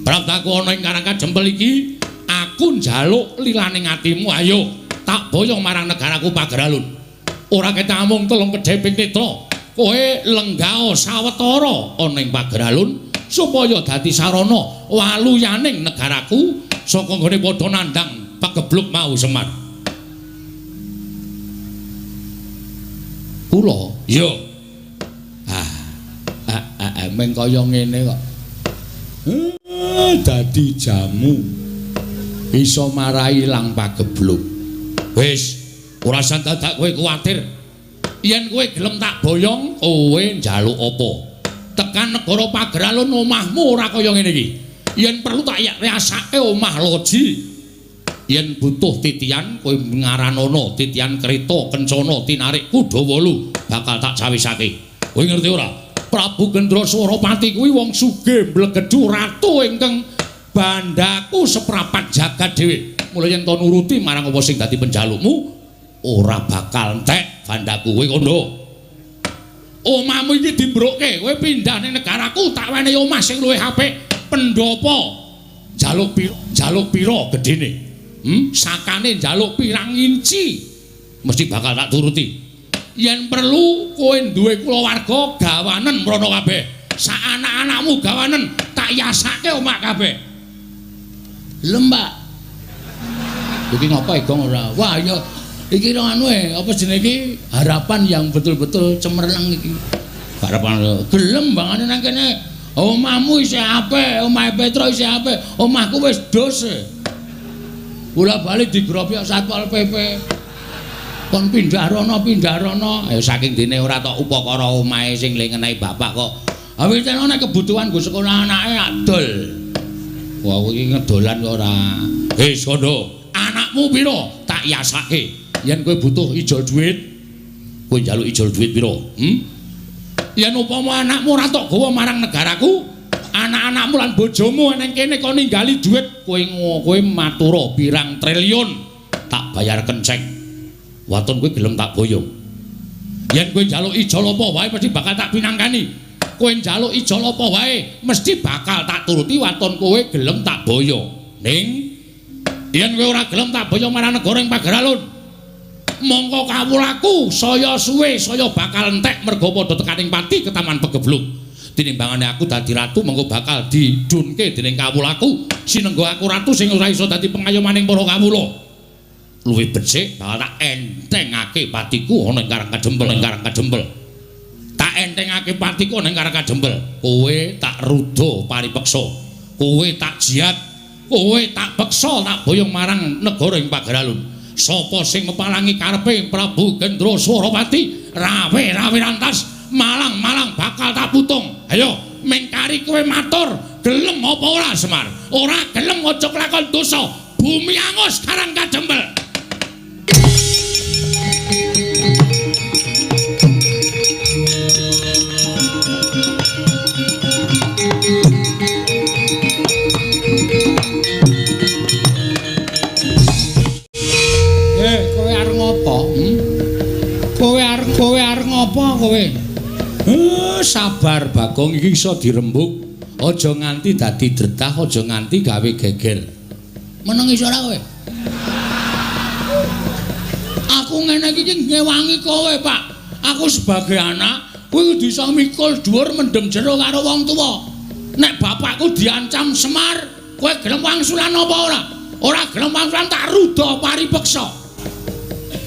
Praptaku ana ing Karang Kadempel iki, aku njaluk lilaning atimu, ayo tak boyong marang negaraku Pageralun. Ora ketamung telung kedheping netra, kowe lenggao sawetara ana ing Pageralun, supaya dadi sarana waluyaning negaraku saka nggone padha nandhang pagebluk mau Semar. Kula, ya. Meng kaya ngene kok. Dadi jamu iso marai ilang pagebluk. Wis, ora usah dadak kowe kuwatir. Yen kowe gelem tak boyong, kowe njaluk apa? Tekan negara Pageralun omahmu ora kaya ngene iki. Yen perlu tak riasake omah loji. Yen butuh titian kowe ngaranana titian kereta kencana tinarik kuda 8 bakal tak cawisake. Kowe ngerti ora? Prabu Gendra Swaropati kuwi wong sugih mblegedhu ratu ingkang bandaku seprapat jagat dhewe. Mula yen to nuruti marang apa sing dadi penjalukmu ora bakal entek bandaku kowe kondo. Omahmu iki dimbrokke, kowe pindah ning negaraku tak wenehi omah sing luwih apik. Pendopo jaluk pira gedene? Sakane njaluk pirang inci mesti bakal tak turuti. Yen perlu kowe duwe kulawarga gawanen mrono kabeh. Sak anak-anakmu gawanen tak yasake omah kabeh. Lembak. Iki ngapa Gong ora? Wah ya iki anu apa jenenge iki harapan yang betul-betul cemerlang iki. Harapan gelem bangane nang kene. Omahmu isih apik, omahe Petro isih apik, omahku wis dos. Bola balik digrobyok Satpol PP. Kon pindah rono. Ayo saking dene ora tok upakara omahe sing lengenahi bapak kok. Awit ana kebutuhan go sekolah anake adol. Wah iki ngedolan kok ora. Wis kono, anakmu pira? Tak yasake. Yen kowe butuh ijol duit, kowe njaluk ijol duit pira? Yen upama anakmu ora tok gawa marang negaraku, anak-anakmu lan bojomu nang kene kok ninggali duit, kowe matura pirang triliun tak bayar kenceng. Waton kowe gelem tak boyong. Yen kowe njaluk ijol apa wae mesti bakal tak pinangkani. Kowe njaluk ijol apa wae mesti bakal tak turuti waton kowe gelem tak boyong. Ning yen kowe ora gelem tak boyong marang negara ing Pageralun, mongko kawulaku saya suwe saya bakal entek mergo padha tekaning pati ke Taman Pagebluk. Tinimbangane aku dadi ratu mengko bakal didunke dening kawulaku sinenggo aku ratu sing ora iso dadi pengayomaning para kawula. Luwih becik bakal tak entengake patiku ana ing Karang Kajembel. Tak entengake patiku ana ing Karang Kajembel. Kowe tak ruda paripeksa. Kowe tak jiat. Kowe tak peksa tak boyong marang negara ing Pageralun. Sapa sing mepalangi karepe Prabu Gendra Swaropati, rawe rantas, malang bakal tak putung. Ayo, mengkari kowe matur, gelem apa ora Semar? Ora gelem aja kelakon dosa. Bumi angus Karang Kajembel. Kowe arep ngopo? Kowe arep ngopo kowe? Sabar Bagong iki iso dirembug. Aja nganti dadi dretah, aja nganti gawe geger. Meneng iso ora kowe? Aku ngene iki ngewangi kowe, Pak. Aku sebagai anak kuwi kudu iso mikul dhuwur mendem jero karo wong tuwa. Nek bapakku diancam Semar, kowe gelem wangsulan apa ora? Ora gelem wangsulan tak ruda paripeksa.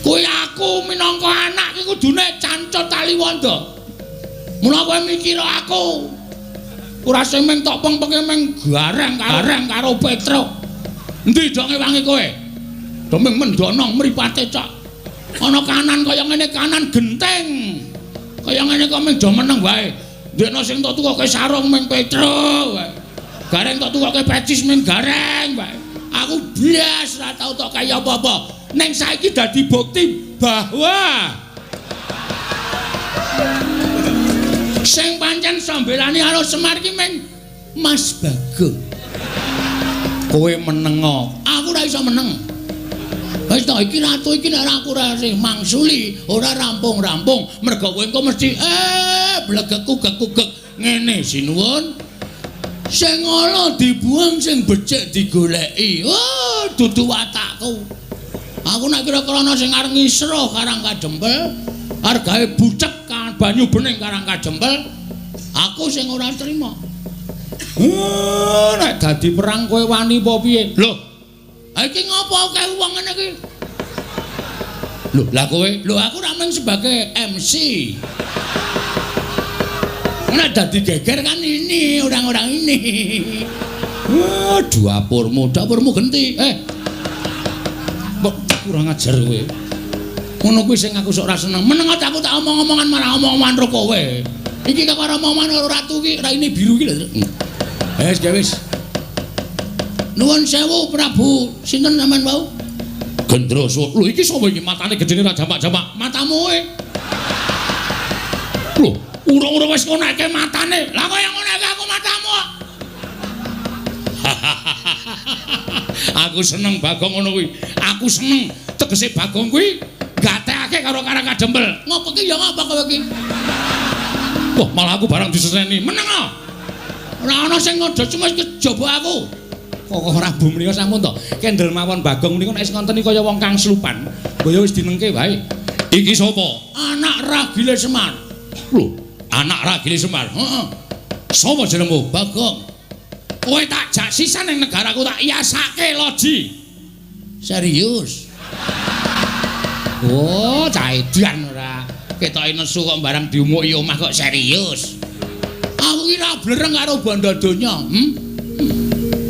Kuwi aku minangka anak iki kudune cancut taliwondo. Mula kowe mikir aku. Ora sing mung tok peng-penge mung gareng karo Petro. Endi dong ngewangi kowe? Domeng mendono mripate cok. Ana kanan kaya ngene kanan genteng. Kaya ngene kok mung do meneng wae. Ndekno sing tok tukoke sarung mung Petro wae. Gareng tok tukoke pecis mung gareng wae. Aku blas ora tau tok kaya apa-apa. Neng saiki dadi bukti bahwa sing pancen sambelane karo Semar ki meng Mas Bagong. Kowe meneng, aku ora iso meneng. Wis to iki ratu iki nek aku ora sing mangsuli, ora rampung-rampung, mergo kowe engko mesti blegek-gugek ngene sinuwun. Sing ala dibuang sing becik digoleki. Oh, dudu watakku. Aku nek kira-kira ana sing arep ngisruh Karang Kajembel, arep gawe bucek banyu bening Karang Kajembel, aku sing ora trima. Nek dadi perang kowe wani apa piye? Lho. Ha iki ngopo kae wong ngene iki? Lho, lah kowe, lho aku ra mung sebagai MC. Nek dadi geger kan ini orang-orang ini. Dapurmu genti. Mbok kurang ajar kowe. Ngono kuwi sing aku sok ora seneng. Meneng aku tak omong-omongan marah omong-omongan karo kowe. Iki kok ora omongan karo ratu iki, raine biru iki lho. Wis. Nuwun sewu Prabu. Sinten sampean wau? Gendroso. Lho iki sapa iki matane gedene ra jamak-jamak. Matamu e. Lho, urung-urung wis ngoneke matane. Lah kok yang ngoneke aku matamu? Aku seneng Bagong ngono kuwi. Aku seneng tegese Bagong kuwi gatekake karo Karang Kadempel. Ngopo ki ya ngapa kowe iki? Wah, malah aku barang diseseni. Meneng ah. Ora ana sing ngodo cuma kejaba aku. Kok Prabu menika sampun to. Kendel mawon Bagong menika nek ngonten iki kaya wong kang slupan. Kaya wis dinengke wae. Iki sapa? Anak Ragile Semar. Lho, anak Ragile Semar. Heeh. Sapa jenengmu? Bagong. Kowe tak jak sisan ning negaraku tak iasake loji. Serius. Oh, cah edan ora. Ketoke nesu kok barang diumuki omah kok serius. Aku ki ra blereng karo bondo donya.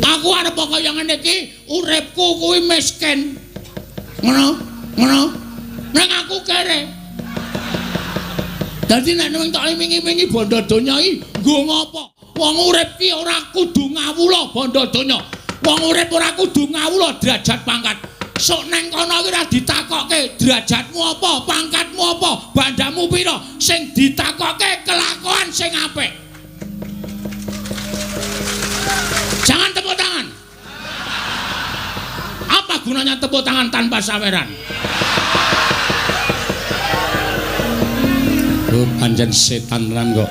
Aku arep kaya ngene iki, uripku kuwi miskin. Ngono. Nang aku kere. Dadi nek nang tak imingi-imingi bondo donya iki nggo ngopo? Wong urip ki ora kudu ngawula bondo donya. Wong urip ora kudu ngawula derajat pangkat. Sok neng kono iki ora ditakokke derajatmu apa, pangkatmu apa, bandamu pira, sing ditakokke kelakuan sing apik. Jangan tepuk tangan. Apa gunanya tepuk tangan tanpa saweran? Oh, pancen setan tenan kok.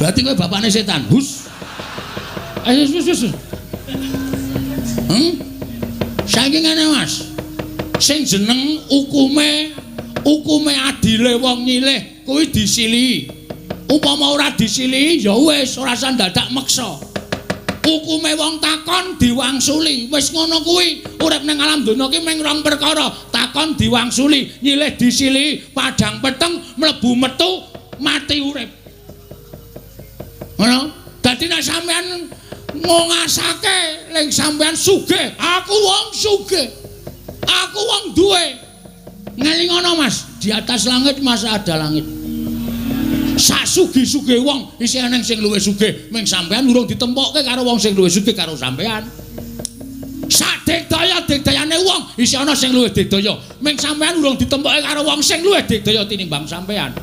Berarti kowe bapakne setan. Hus. Ayo wis. Saiki ngene Mas. Sing jeneng ukume adile wong nyilih kuwi disilihi. Upama ora disilihi ya wis ora usah dadak meksa. Ukume wong takon diwangsuli. Wis ngono kuwi. Urip ning alam donya ki mung rong perkara. Takon diwangsuli, nyilih disilihi, padhang peteng, mlebu metu, mati urip. Ngono. Dadi nek sampean ngongasake ning sampean sugih, aku wong sugih. Aku wong duwe. Ngelingono Mas, di atas langit masih ada langit. Sak sugih-sugih wong isih ana sing luwih sugih, ming sampean urung ditempokke karo wong sing luwih sugih karo sampean. Sak digdaya-digdayane wong isih ana sing luwih digdaya, ming sampean urung ditempokke karo wong sing luwih digdaya tinimbang sampean.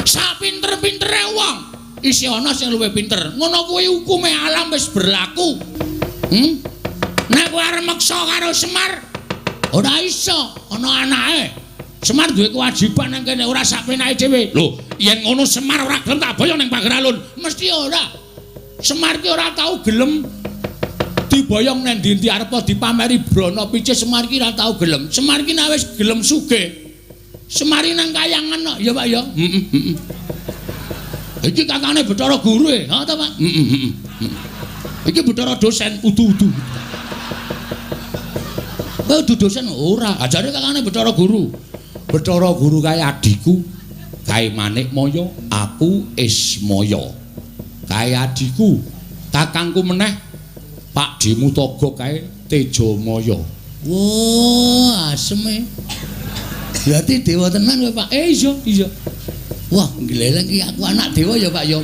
Sak pinter-pintere wong isih ana sing luwih pinter. Ngono kuwi hukume alam wis berlaku. Nek kowe arep meksa karo Semar ora iso, ana anake. Semar duwe kewajiban nang kene ora sak penake dhewe. Lho, yen ngono Semar ora gelem tak boyong ning Pager Alun. Mesti ora. Semar ki ora tau gelem diboyong nang ndi-ndi arep dipameri brana picis. Semar ki ora tau gelem. Semar ki nek wis gelem sugih. Semar nang kayangan kok, ya Pak ya. Iki kakane Bathara Guru e, ha ta Pak? Iki Bathara dosen udu-udu. Udu dosen ora, ajare kakane Bathara Guru. Bathara Guru kae adikku, kae Manikmaya, aku Ismaya. Kae adikku, kakangku meneh Pak Dimutaga kae Tejamaya. Wah, aseme. Berarti dewa tenan kowe Pak. Iya. Wah, gleleng iki aku anak dewa ya Pak ya.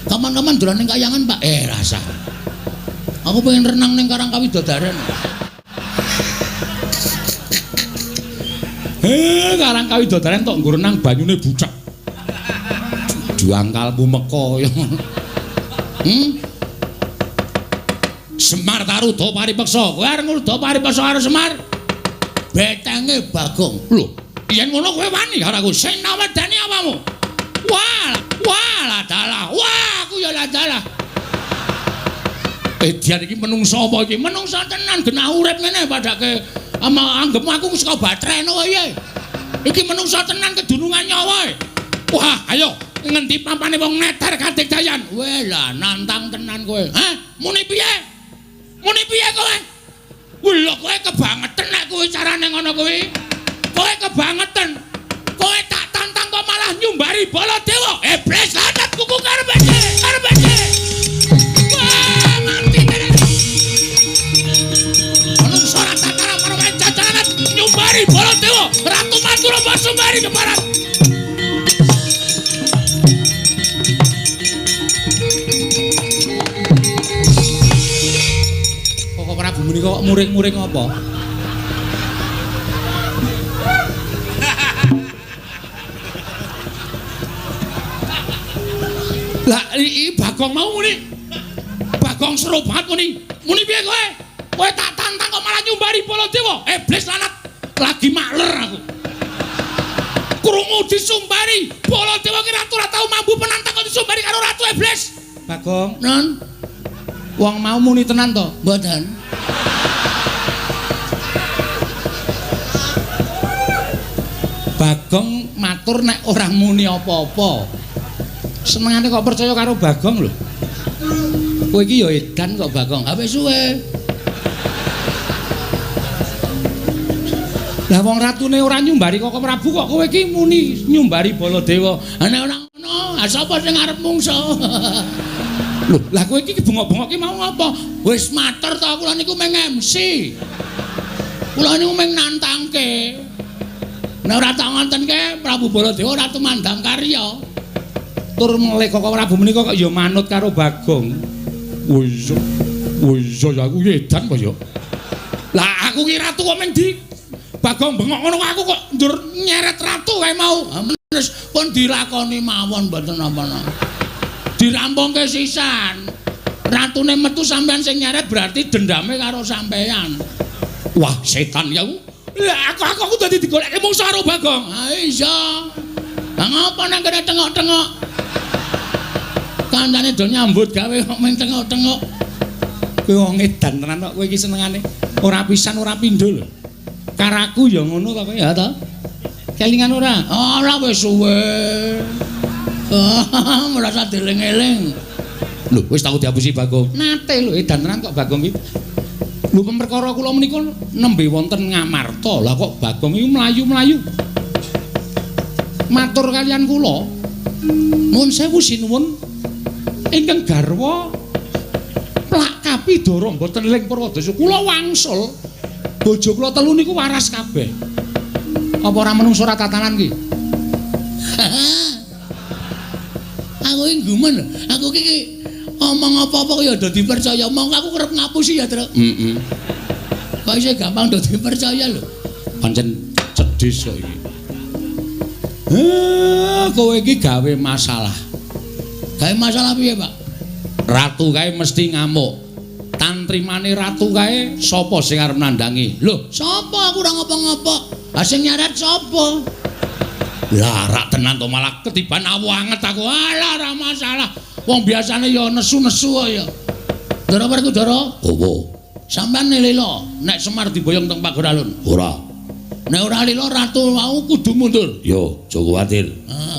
Kapan-kapan dolan ning kayangan Pak. Rasa. Aku pengen renang ning Karang Kawidodaren. Karang Kawidodaren tok nggo renang banyune bucek. Diangkalmu meko ya. Semar Taruda paripeksa. Kowe arep ngruda paripeksa karo Semar. Betenge Bagong. Lho, yen ngono kowe wani karo aku. Sing nawedani apamu? Wah, dalah. Wah, aku ya dalah. Dian iki menungsa apa iki? Menungsa tenan genah urip ngene padake anggepmu aku saka batreno wae. Iki menungsa tenan kedunungan nyawa. Wah, ayo Ngendi papane wong neter Kadigdayan? Weh lah nantang tenan kowe. Hah? Muni piye? Muni piye kowe? Lho kowe kebangetan nek kowe carane ngono kuwi. Kowe kebangetan. Kowe tak tantang kok malah nyumbari Baladewa. Iblis lanat kuku karepe. Wah, mati tenan. Manungsa ora tatara karo jajanan nyumbari Baladewa. Ratu Mandura Basumbari keparat. Kok Prabu menika kok muring-muring apa? Lah iki Bagong mau muni. Bagong seru banget muni. Muni piye kowe? Kowe tak tantang kok malah nyumbari Baladewa. Iblis lanat. Lagi makler aku. Krungu disumbari. Baladewa ki ratu ora tau mampu penantang kok disumbari karo ratu iblis. Bagong, non. Wong mau muni tenan to? Mboten. Bagong matur nek ora muni apa-apa. Senengane kok percaya karo Bagong lho. Kowe iki ya edan kok Bagong. Ha wis suwe. Lah wong ratune ora nyumbari kok Prabu kok kowe iki muni nyumbari Baladewa. Ha nek ora ngono, ha sapa sing arep mungsa? Lho, lah kowe iki bengok-bengok ki mau apa? Wis matur to kula niku meng MC. Kula niku meng nantangke. Nek ora tak ngontenke Prabu Baladewa ora tumandang karya. Tur meleh kok Prabu menika kok ya manut karo Bagong. Wis ya aku edan kok ya. Lah aku ki ratu kok meng di Bagong bengok ngono aku kok ndur nyeret ratu kae mau. Wis pun dilakoni mawon mboten napa-napa. Dirampungke sisan. Ratune metu sampean sing nyeret berarti dendame karo sampean. Wah, setan ya aku. Lah aku dadi digoleke mungsuh karo Bagong. Ha iya. Lah ngapa nang kene tengok-tengok? Kancane do nyambut gawe kok meng tengok-tengok. Kowe wong edan tenan kok kowe iki senengane. Ora pisan ora pindho lho. Karaku ya ngono to kowe ya to. Kelingan ora? Ora wis suwe. Merasa dieling-eling. Lho wis tau diapusi Bagong. Nate lho edan tenan kok Bagong iki. Lho perkara kula menika nembe wonten Ngamarta. Lah kok Bagong iki mlayu-mlayu. Matur kalian kula. Nuwun sewu sinuwun. Ingkang garwa Plakapi Dara mboten eling Purwadasa. Kula wangsul bojo kula telu niku waras kabeh. Apa ora menungso ora tatanan ki? Aku iki gumen. Aku iki omong apa-apa kok ya do dipercaya. Mong aku kerep ngapusi ya, Tru. Kok isih gampang do dipercaya lho. Pancen cedhis kok iki. Kowe iki gawe masalah. Gawe masalah piye, Pak? Ratu kae mesti ngamuk. Tantrimane ratu kae sapa sing arep nandangi? Lho, sapa aku ora ngapa-ngapa. Ha sing nyaret sapa? Lah rak tenan to malah ketiban awu anget aku. Alah ora masalah. Wong biasane ya nesu-nesu kok ya. Ndara Werku Dara? Apa? Sampeyan lilo nek Semar diboyong teng Pager Alun? Ora. Nek ora lilo ratu mau kudu mundur. Yo, aja kuwatir.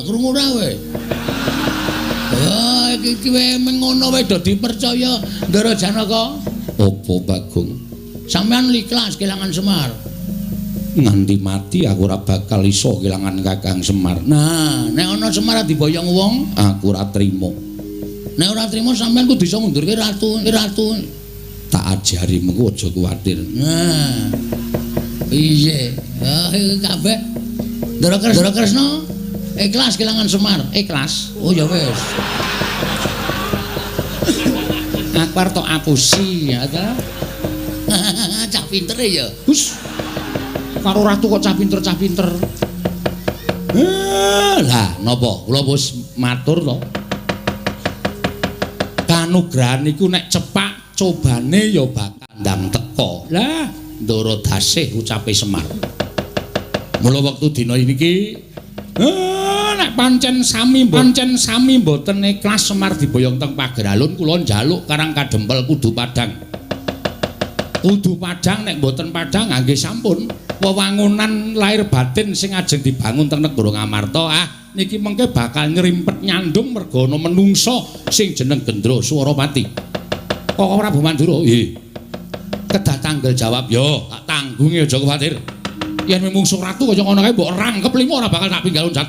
Krungu ora kowe? Iki wae mengono wae do dipercaya Ndara Janaka. Apa Bagong? Sampeyan ikhlas kelangan Semar. Nganti mati aku ora bakal iso kelangan Kakang Semar. Nah, nek ana Semar diboyong wong, aku ora trima. Nek ora trima sampeyan kudu iso ngundurke ratu. Tak ajari mengko aja kuwatir. Nah. Iya. Kabeh Ndara Kresna ikhlas kelangan Semar. Ikhlas. Oh ya wis. Aku arep tok apusi ya ta. Cah pinter ya. Hus. Karo ratu kok cah pinter. Lah napa kula wis matur to. Kanugrahan iku nek cepak cobane ya bakal ndang teka. Lah Ndara Dasih ucape Semar. Mula wektu dina iki nek pancen sami mboten ikhlas Semar diboyong teng Pager Alun kula njaluk Karang Kadempel Kudu Padang. Kudu Padang nek mboten Padang nggih sampun wewangunan lahir batin sing ajeng dibangun teng negara Ngamarta niki mengke bakal ngrimpet nyandung merga ana menungsa sing jeneng Gendra Swaropati. Kok Prabu Mandura? Nggih. Kedah tanggel jawab, "Yo, tak tanggunge aja kuwatir. Yen mungsuh ratu kaya ngono kae mbok rangkep limo ora bakal tak pinggal loncat.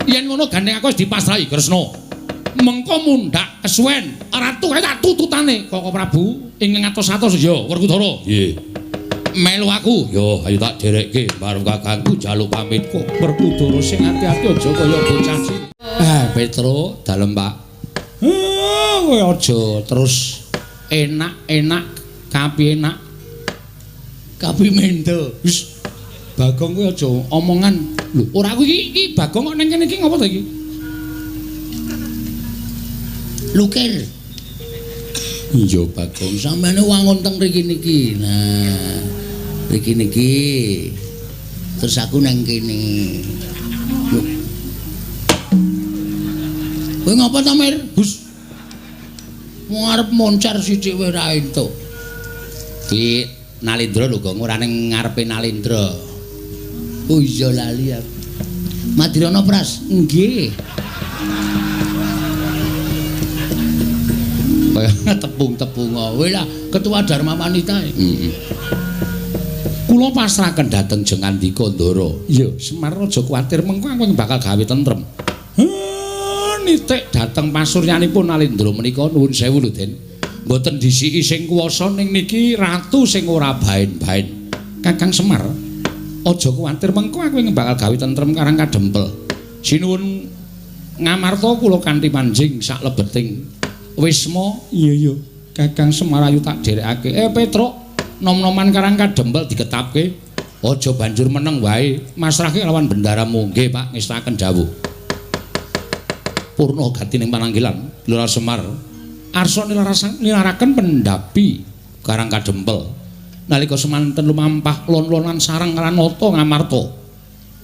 Yen ngono gandeng aku wis dipasrahi Kresna. Mengko mundhak kesuwen ratu kae tak tututane Koko Prabu ing ngatos-atos ya Werkudara." Nggih. Melu aku. Yo, ayo tak derekke baru kakangku jaluk pamit kok. Werkudara sing ati-ati aja kaya bocah cilik. Petro, dalem Pak. Kowe aja terus enak-enak kapi enak. Kapi mendo. Wis Bagong kowe aja omongan. Lho, ora kuwi iki Bagong kok ning kene iki ngopo to iki? Lukir. Iya Bagong, sampeyan wangun teng mriki niki. Nah, mriki niki. Terus aku nang kene. Lho. Kowe ngapa ta, Mir? Gus. Mau arep moncar sithik wae ra entuk. Ki Nalindra lho, Gong, ora ning ngarepe Nalindra. Oh iya lali aku. Madirana Pras, nggih. Kaya tepung-tepung kowe lah ketua Dharma Wanita. Kula pasrahaken dhateng Jengandika Ndara. Iya, Semar aja kuwatir mengko aku bakal gawe tentrem. Nitik dhateng pasuryanipun Nalindra menika nuwun sewu lho, Den. Mboten disiki sing kuwasa ning niki ratu sing ora baen-baen. Kakang Semar, aja kuwatir mengko aku bakal gawe tentrem karang kadempel. Sinuwun ngamarta kula kanthi manjing sak lebeting wisma. Iya Kakang Semar ayu tak derekake. Petruk, nom-noman karang kadempel digetapke. Aja banjur meneng wae. Masrahke lawan bendaramu. Nggih, Pak, ngestaken dawuh. Purna gati ning pananggilan Lurah Semar arsa nilaraken pendapi karang kadempel nalika semanten lumampah lon-lonan sareng Ranata ngamarta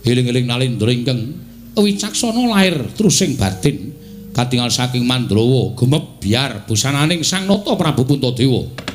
eling-eling Nalindra ingkang wicaksana lahir trusing batin katingal saking Mandrawa gumebyar busananing Sang Nata Prabu Puntadewa.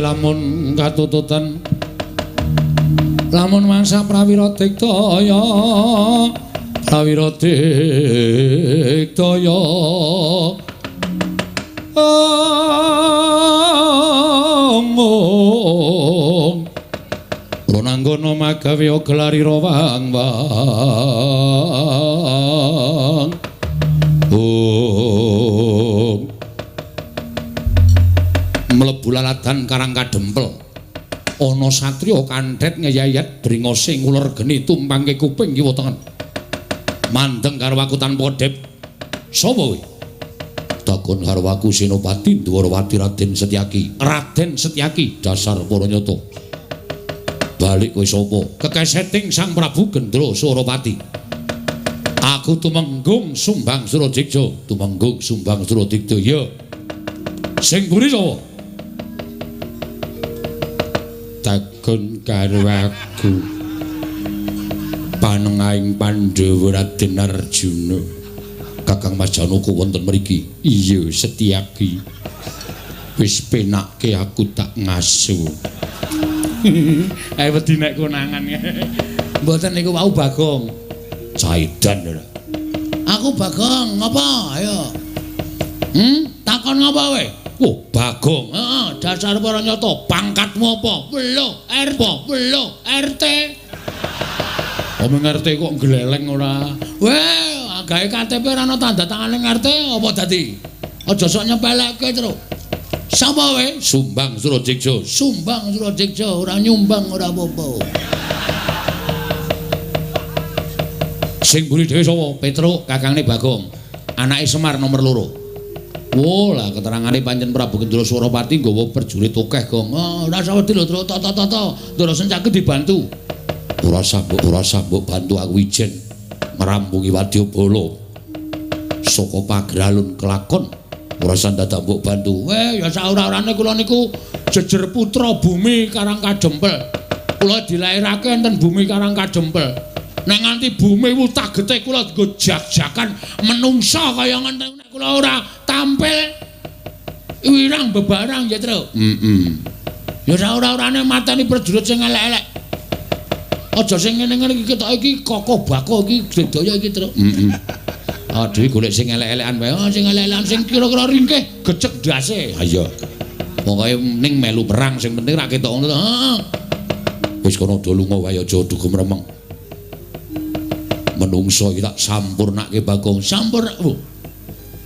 Lamun katututan lamun mangsa prawira diktaya Ronanggana magawe gelarira wang-wang mlebu laladan karang kadempel ana satriya kanthet ngeyayat bringose nguler geni tumpangke kuping kiwa tengen mandeng karo aku tanpa dep sapa kowe takon karo aku Senopati Dwarawati Raden Setyaki dasar para nyata balik kowe sapa? Kekeseting Sang Prabu Gendra Suropati. Aku tumenggung Sumbang Suradikja, tumenggung Sumbang Suradikja. Ya. Sing mburi sapa? Takon karo aku. Panengahing Pandhawa Raden Arjuna. Kakang Mas Janaka wonten mriki. Iya, Setyaki. Wis penake aku tak ngaso. Ae wedi nek konangan. Mboten niku wau Bagong. Caidan ora. Aku Bagong, ngapa? Ayo. Takon ngapa kowe? Oh, Bagong. Heeh, dasar para nyata. Pangkatmu apa? Weluh, RT. Omong RT kok gleleng ora. Weh, gawe KTP ora ana tanda tangane RT apa dadi? Aja sok nyepelekke terus. Sapa kowe? Sumbang Suradikja. Sumbang Suradikja, ora nyumbang ora apa-apa. Sing mburi dhewe sapa? Petruk, kakangne Bagong. Anake Semar nomor 2. Oh, lah keterangane pancen Prabu Gendra Suropati nggawa prajurit akeh, Gong. Oh, ora usah wedi lho, toto. Ndara Sencake dibantu. Ora sambuk bantu aku ijen ngrampungi Wadyabala. Saka pagralun kelakon ora sandadak mbok bantu. Weh, ya saora-orane kula niku jejer putra bumi Karang Kadempel. Kula dilairake enten bumi Karang Kadempel. Nek nganti bumi wutah getih kula dienggo jak-jakan menungsa kaya ngene nek kula ora tampil wirang bebarang ya, Tru. Ya saora-orane mateni prajurit sing elek-elek. Aja sing ngene-ngene iki ketok iki kokoh bako iki sedaya iki, Tru. Dhewe golek sing elek-elekan wae. Oh, sing elek-elekan sing kira-kira ringkih, gecek ndase. Ha iya. Pokoke ning melu perang sing penting ra ketok ngono to. Heeh. Wis kono do lunga wae aja dugem remeng. Menungso iki tak sampurnake Bagong. Sampur.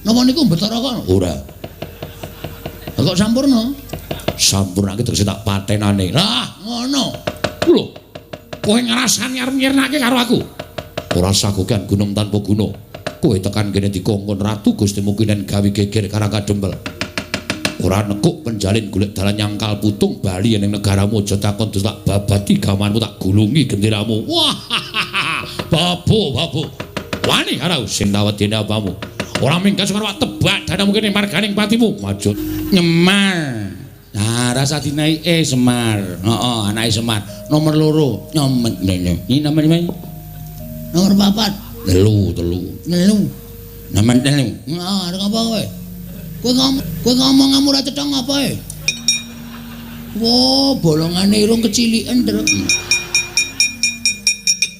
Napa niku Bathara kono? Ora. Kok sampurna? Sampurnake terus tak patenane. Lah, ngono. Lho. Kowe ngrasani arep nyirnake karo aku. Ora sagokan gunung tanpa guna. Kowe tekan kene dikongkon Ratu Gusti Mukinen gawe geger Karang Kadempel. Ora nekuk penjalin golek dalan nyangkal putung bali ning negaramu aja takon terus tak babadi gamanmu tak gulungi genderamu. Wah. Babu. Wani karo sing tawedene apamu. Ora minggas karo tebak danamu kene marganing patimu. Maju Nyemar. Nah, rasa dinaike Semar. Heeh, anake Semar. Nomor 2. Nyomet ngene. Iki nomor Nomor 4. telu. Nomor 3. Nah, arep apa kowe? Kowe ngomonganmu ora cetha apa e? Wo, bolongane irung keciliken, Truk.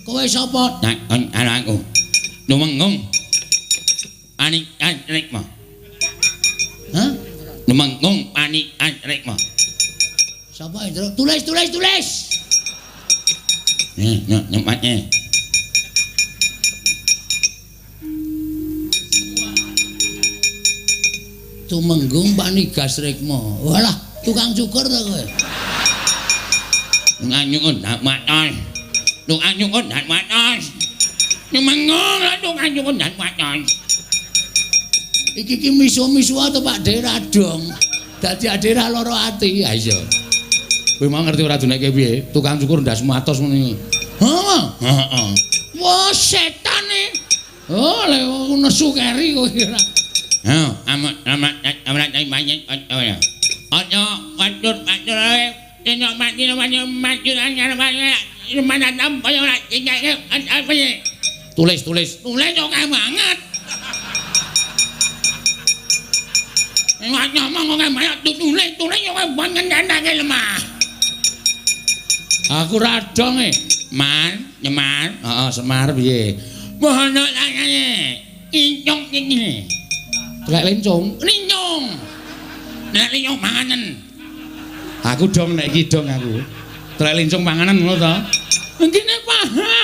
Kowe sapa? Anakku. Numenggung. Anik mah. Hah? Numenggung anik mah. Sapa itu? Tulis. Nyempatnya. Tumenggung Panigas Rikma. Walah, tukang cukur ta kowe. Nganyun nak matos. Tukang nak matos. Numenggung lah tukang nak matos. Iki misu-misu to Pak Deradong. Dadi adera lara ati. Ha iya. Kowe mau ngerti ora duneke piye? Tukang cukur ndas matos ngene. Heeh. Wah, setane. Oh, le nesu keri kowe ora. Amat banyak ya. Ojo wadur ae. Tengok mati maju mana nampak ora apa ya. Tulis kok banget. Ngomong kok banyak tulis kok banget ndanake lemah. Aku radong Nyemar. Heeh, Semar piye? Mohon langane. Incong iki. Lek lincung. Nek lincung manganen. Aku dong nek iki dong aku. Lek lincung panganan ngono to. Ngene paham.